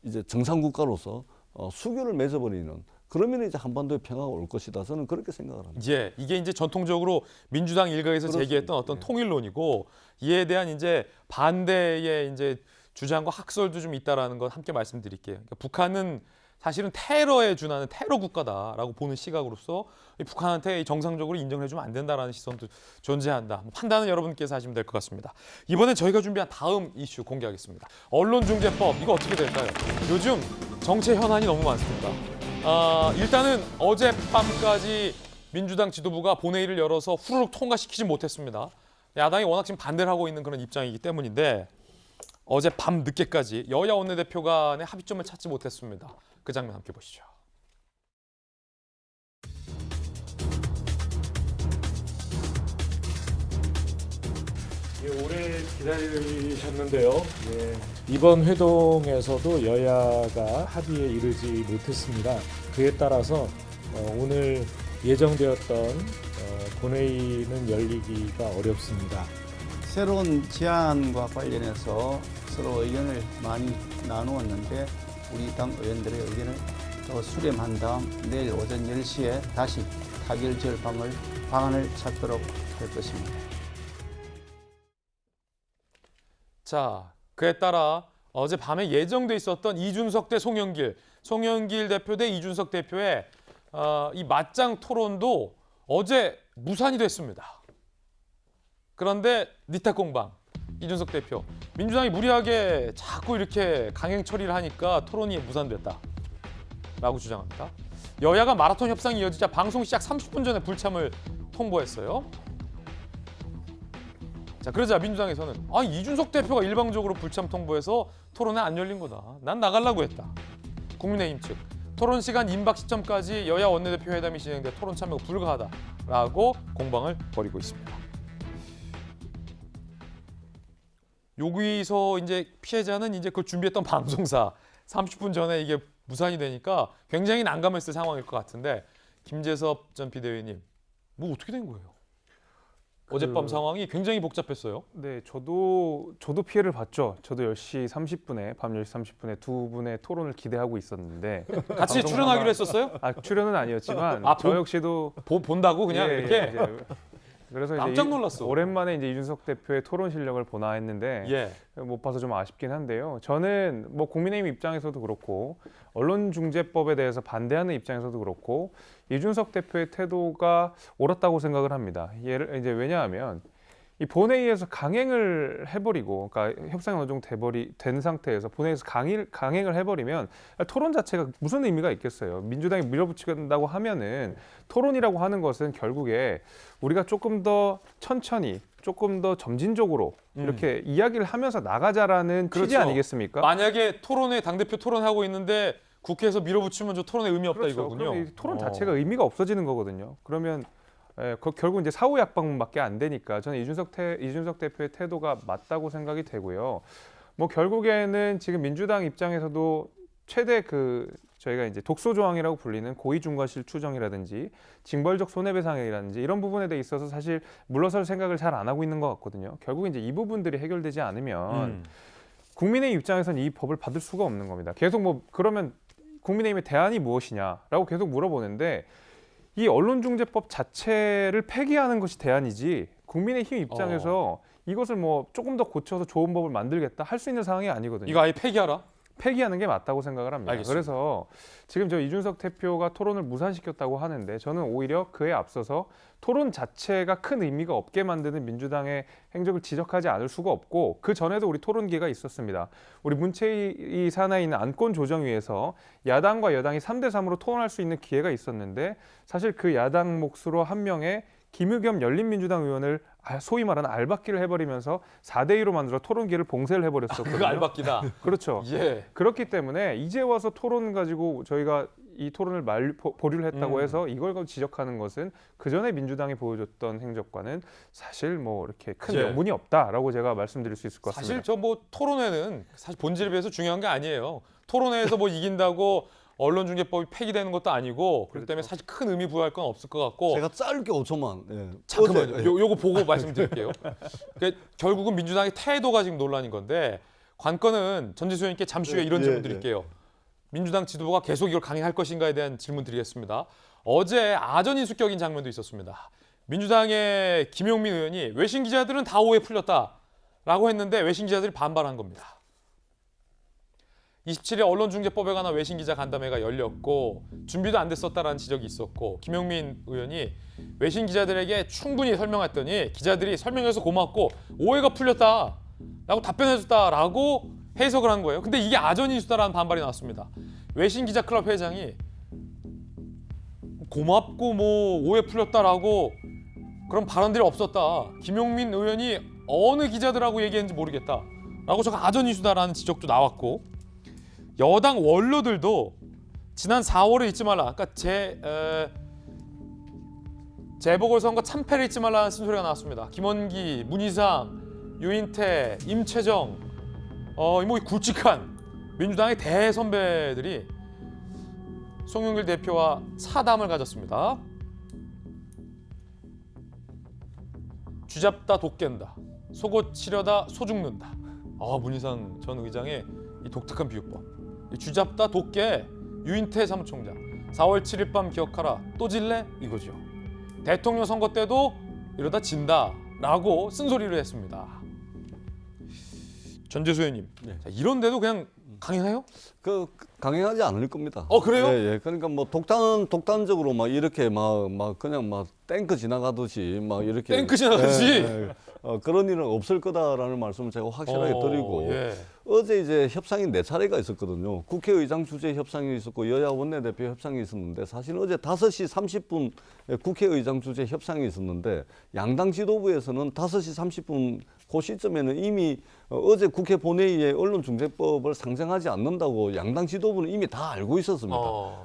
이제 정상국가로서 수교를 맺어버리는 그러면 이제 한반도에 평화가 올 것이다. 저는 그렇게 생각을 합니다. 예, 이게 이제 전통적으로 민주당 일각에서 그렇습니다. 제기했던 어떤 통일론이고 이에 대한 이제 반대의 이제 주장과 학설도 좀 있다라는 것 함께 말씀드릴게요. 그러니까 북한은 사실은 테러에 준하는 테러 국가다라고 보는 시각으로서 이 북한한테 정상적으로 인정해주면 안 된다라는 시선도 존재한다. 판단은 여러분께서 하시면 될 것 같습니다. 이번엔 저희가 준비한 다음 이슈 공개하겠습니다. 언론중재법 이거 어떻게 될까요? 요즘 정체 현안이 너무 많습니다. 일단은 어젯밤까지 민주당 지도부가 본회의를 열어서 후루룩 통과시키지 못했습니다. 야당이 워낙 지금 반대를 하고 있는 그런 입장이기 때문인데 어제 밤 늦게까지 여야 원내대표 간의 합의점을 찾지 못했습니다. 그 장면 함께 보시죠. 오래 기다리셨는데요. 이번 회동에서도 여야가 합의에 이르지 못했습니다. 그에 따라서 오늘 예정되었던 본회의는 열리기가 어렵습니다. 새로운 제안과 관련해서 서로 의견을 많이 나누었는데 우리 당 의원들의 의견을 더 수렴한 다음 내일 오전 10시에 다시 타결될 방안을 찾도록 할 것입니다. 자, 그에 따라 어젯밤에 예정돼 있었던 이준석 대 송영길 대표 대 이준석 대표의 이 맞짱 토론도 어제 무산이 됐습니다. 그런데 니탁공방 이준석 대표, 민주당이 무리하게 자꾸 이렇게 강행 처리를 하니까 토론이 무산됐다라고 주장합니다. 여야가 마라톤 협상이 이어지자 방송 시작 30분 전에 불참을 통보했어요. 자, 그러자 민주당에서는 이준석 대표가 일방적으로 불참 통보해서 토론회 안 열린 거다. 난 나가려고 했다. 국민의힘 측 토론 시간 임박 시점까지 여야 원내대표 회담이 진행돼 토론 참여가 불가하다라고 공방을 벌이고 있습니다. 여기서 이제 피해자는 이제 그걸 준비했던 방송사 30분 전에 이게 무산이 되니까 굉장히 난감했을 상황일 것 같은데 김재섭 전 비대위원님, 뭐 어떻게 된 거예요? 어젯밤 상황이 굉장히 복잡했어요. 네, 저도 피해를 봤죠. 저도 10시 30분에 밤 10시 30분에 두 분의 토론을 기대하고 있었는데 같이 출연하기로 했었어요? 출연은 아니었지만 저 역시도 본다고 그냥 이렇게. 그래서 깜짝 놀랐어. 오랜만에 이제 이준석 대표의 토론 실력을 보나 했는데 못 봐서 좀 아쉽긴 한데요. 저는 뭐 국민의힘 입장에서도 그렇고 언론중재법에 대해서 반대하는 입장에서도 그렇고 이준석 대표의 태도가 옳았다고 생각을 합니다. 이제 왜냐하면 이 본회의에서 강행을 해버리고, 그러니까 협상이 어느 정도 된 상태에서 본회의에서 강행을 해버리면 토론 자체가 무슨 의미가 있겠어요. 민주당이 밀어붙이겠다고 하면은 토론이라고 하는 것은 결국에 우리가 조금 더 천천히, 조금 더 점진적으로 이렇게 이야기를 하면서 나가자라는 취지 아니겠습니까? 만약에 토론회 당대표 토론하고 있는데 국회에서 밀어붙이면 저 토론에 의미 없다 이거군요. 그럼 이 토론 자체가 의미가 없어지는 거거든요. 그러면 결국 이제 사후 약방밖에 안 되니까 저는 이준석 대표의 태도가 맞다고 생각이 되고요. 뭐 결국에는 지금 민주당 입장에서도 최대 저희가 이제 독소 조항이라고 불리는 고의 중과실 추정이라든지 징벌적 손해배상이라든지 이런 부분에 대해 있어서 사실 물러설 생각을 잘 안 하고 있는 것 같거든요. 결국 이제 이 부분들이 해결되지 않으면 국민의힘 입장에서는 이 법을 받을 수가 없는 겁니다. 계속 그러면 국민의힘의 대안이 무엇이냐라고 계속 물어보는데 이 언론중재법 자체를 폐기하는 것이 대안이지 국민의힘 입장에서 이것을 조금 더 고쳐서 좋은 법을 만들겠다 할 수 있는 상황이 아니거든요. 이거 아예 폐기하라? 폐기하는 게 맞다고 생각을 합니다. 알겠습니다. 그래서 지금 저 이준석 대표가 토론을 무산시켰다고 하는데 저는 오히려 그에 앞서서 토론 자체가 큰 의미가 없게 만드는 민주당의 행적을 지적하지 않을 수가 없고 그 전에도 우리 토론 기회가 있었습니다. 우리 문체위 산하에 있는 안건조정위에서 야당과 여당이 3대3으로 토론할 수 있는 기회가 있었는데 사실 그 야당 몫으로 한 명의 김의겸 열린민주당 의원을 소위 말하는 알박기를 해버리면서 4대2로 만들어 토론 기회를 봉쇄를 해버렸었거든요. 그거 알박기다. 그렇죠. 그렇기 때문에 이제 와서 토론 가지고 저희가 이 토론을 보류를 했다고 해서 이걸 가지고 지적하는 것은 그전에 민주당이 보여줬던 행적과는 사실 이렇게 큰 명분이 없다라고 제가 말씀드릴 수 있을 것 같습니다. 사실 토론회는 사실 본질에 비해서 중요한 게 아니에요. 토론회에서 이긴다고 언론중재법이 폐기되는 것도 아니고 그렇기 때문에 사실 큰 의미 부여할 건 없을 것 같고 제가 짧게 5초만 잠깐만요. 요거 보고 말씀드릴게요. 그러니까 결국은 민주당의 태도가 지금 논란인 건데 관건은 전지수 의원님께 잠시 후에 이런 질문 드릴게요. 민주당 지도부가 계속 이걸 강행할 것인가에 대한 질문 드리겠습니다. 어제 아전인수격인 장면도 있었습니다. 민주당의 김용민 의원이 외신 기자들은 다 오해 풀렸다라고 했는데 외신 기자들이 반발한 겁니다. 27일 언론중재법에 관한 외신 기자 간담회가 열렸고 준비도 안 됐었다라는 지적이 있었고 김용민 의원이 외신 기자들에게 충분히 설명했더니 기자들이 설명해서 고맙고 오해가 풀렸다라고 답변해줬다라고 해석을 한 거예요. 근데 이게 아전인수다라는 반발이 나왔습니다. 외신 기자 클럽 회장이 고맙고 뭐 오해 풀렸다라고 그런 발언들이 없었다. 김용민 의원이 어느 기자들하고 얘기했는지 모르겠다라고 저가 아전인수다라는 지적도 나왔고 여당 원로들도 지난 4월을 잊지 말라. 그러니까 재보궐선거 참패를 잊지 말라는 쓴소리가 나왔습니다. 김원기, 문희상, 유인태, 임채정 뭐 굵직한 민주당의 대선배들이 송영길 대표와 사담을 가졌습니다. 쥐잡다 독 깬다. 속옷 치려다 소 죽는다. 문희상 전 의장의 이 독특한 비유법. 쥐잡다 독 깨 유인태 사무총장. 4월 7일 밤 기억하라. 또 질래? 이거죠. 대통령 선거 때도 이러다 진다라고 쓴소리를 했습니다. 전재수 의원님, 자, 이런데도 그냥 강행해요? 강행하지 않을 겁니다. 그래요? 예. 그러니까 뭐 독단적으로 막 이렇게 막 그냥 막 탱크 지나가듯이 막 이렇게 탱크 지나가듯이 그런 일은 없을 거다라는 말씀을 제가 확실하게 드리고 어제 이제 협상이 4차례가 있었거든요. 국회의장 주재 협상이 있었고 여야 원내대표 협상이 있었는데 사실 어제 5시 30분 국회의장 주재 협상이 있었는데 양당 지도부에서는 5시 30분 그 시점에는 이미 어제 국회 본회의에 언론중재법을 상정하지 않는다고 양당 지도부는 이미 다 알고 있었습니다.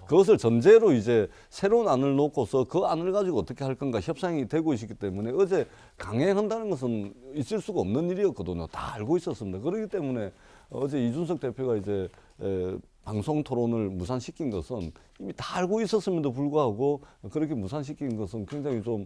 그것을 전제로 이제 새로운 안을 놓고서 그 안을 가지고 어떻게 할 건가 협상이 되고 있기 때문에 어제 강행한다는 것은 있을 수가 없는 일이었거든요. 다 알고 있었습니다. 그렇기 때문에 어제 이준석 대표가 이제 방송 토론을 무산시킨 것은 이미 다 알고 있었음에도 불구하고 그렇게 무산시킨 것은 굉장히 좀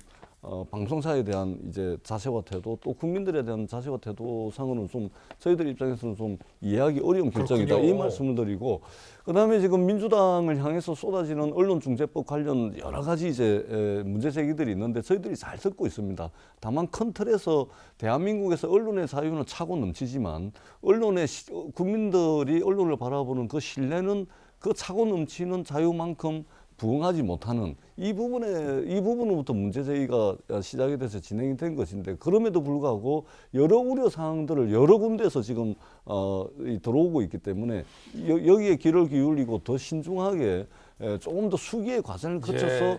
방송사에 대한 이제 자세와 태도 또 국민들에 대한 자세와 태도상으로는 좀 저희들 입장에서는 좀 이해하기 어려운 결정이다. 이 말씀을 드리고 그다음에 지금 민주당을 향해서 쏟아지는 언론중재법 관련 여러 가지 이제 문제 제기들이 있는데 저희들이 잘 듣고 있습니다. 다만 큰 틀에서 대한민국에서 언론의 자유는 차고 넘치지만 국민들이 언론을 바라보는 그 신뢰는 그 차고 넘치는 자유만큼 부응하지 못하는 이 부분으로부터 문제 제기가 시작이 돼서 진행이 된 것인데 그럼에도 불구하고 여러 우려 사항들을 여러 군데에서 지금 들어오고 있기 때문에 여기에 귀를 기울이고 더 신중하게 조금 더 수기의 과정을 거쳐서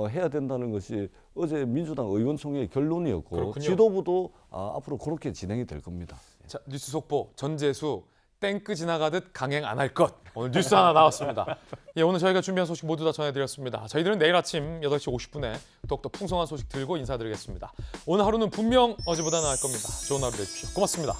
해야 된다는 것이 어제 민주당 의원총회의 결론이었고 그렇군요. 지도부도 앞으로 그렇게 진행이 될 겁니다. 자, 뉴스 속보 전재수. 탱크 지나가듯 강행 안 할 것. 오늘 뉴스 하나 나왔습니다. 오늘 저희가 준비한 소식 모두 다 전해드렸습니다. 저희들은 내일 아침 8시 50분에 더욱더 풍성한 소식 들고 인사드리겠습니다. 오늘 하루는 분명 어제보다 나을 겁니다. 좋은 하루 되십시오. 고맙습니다.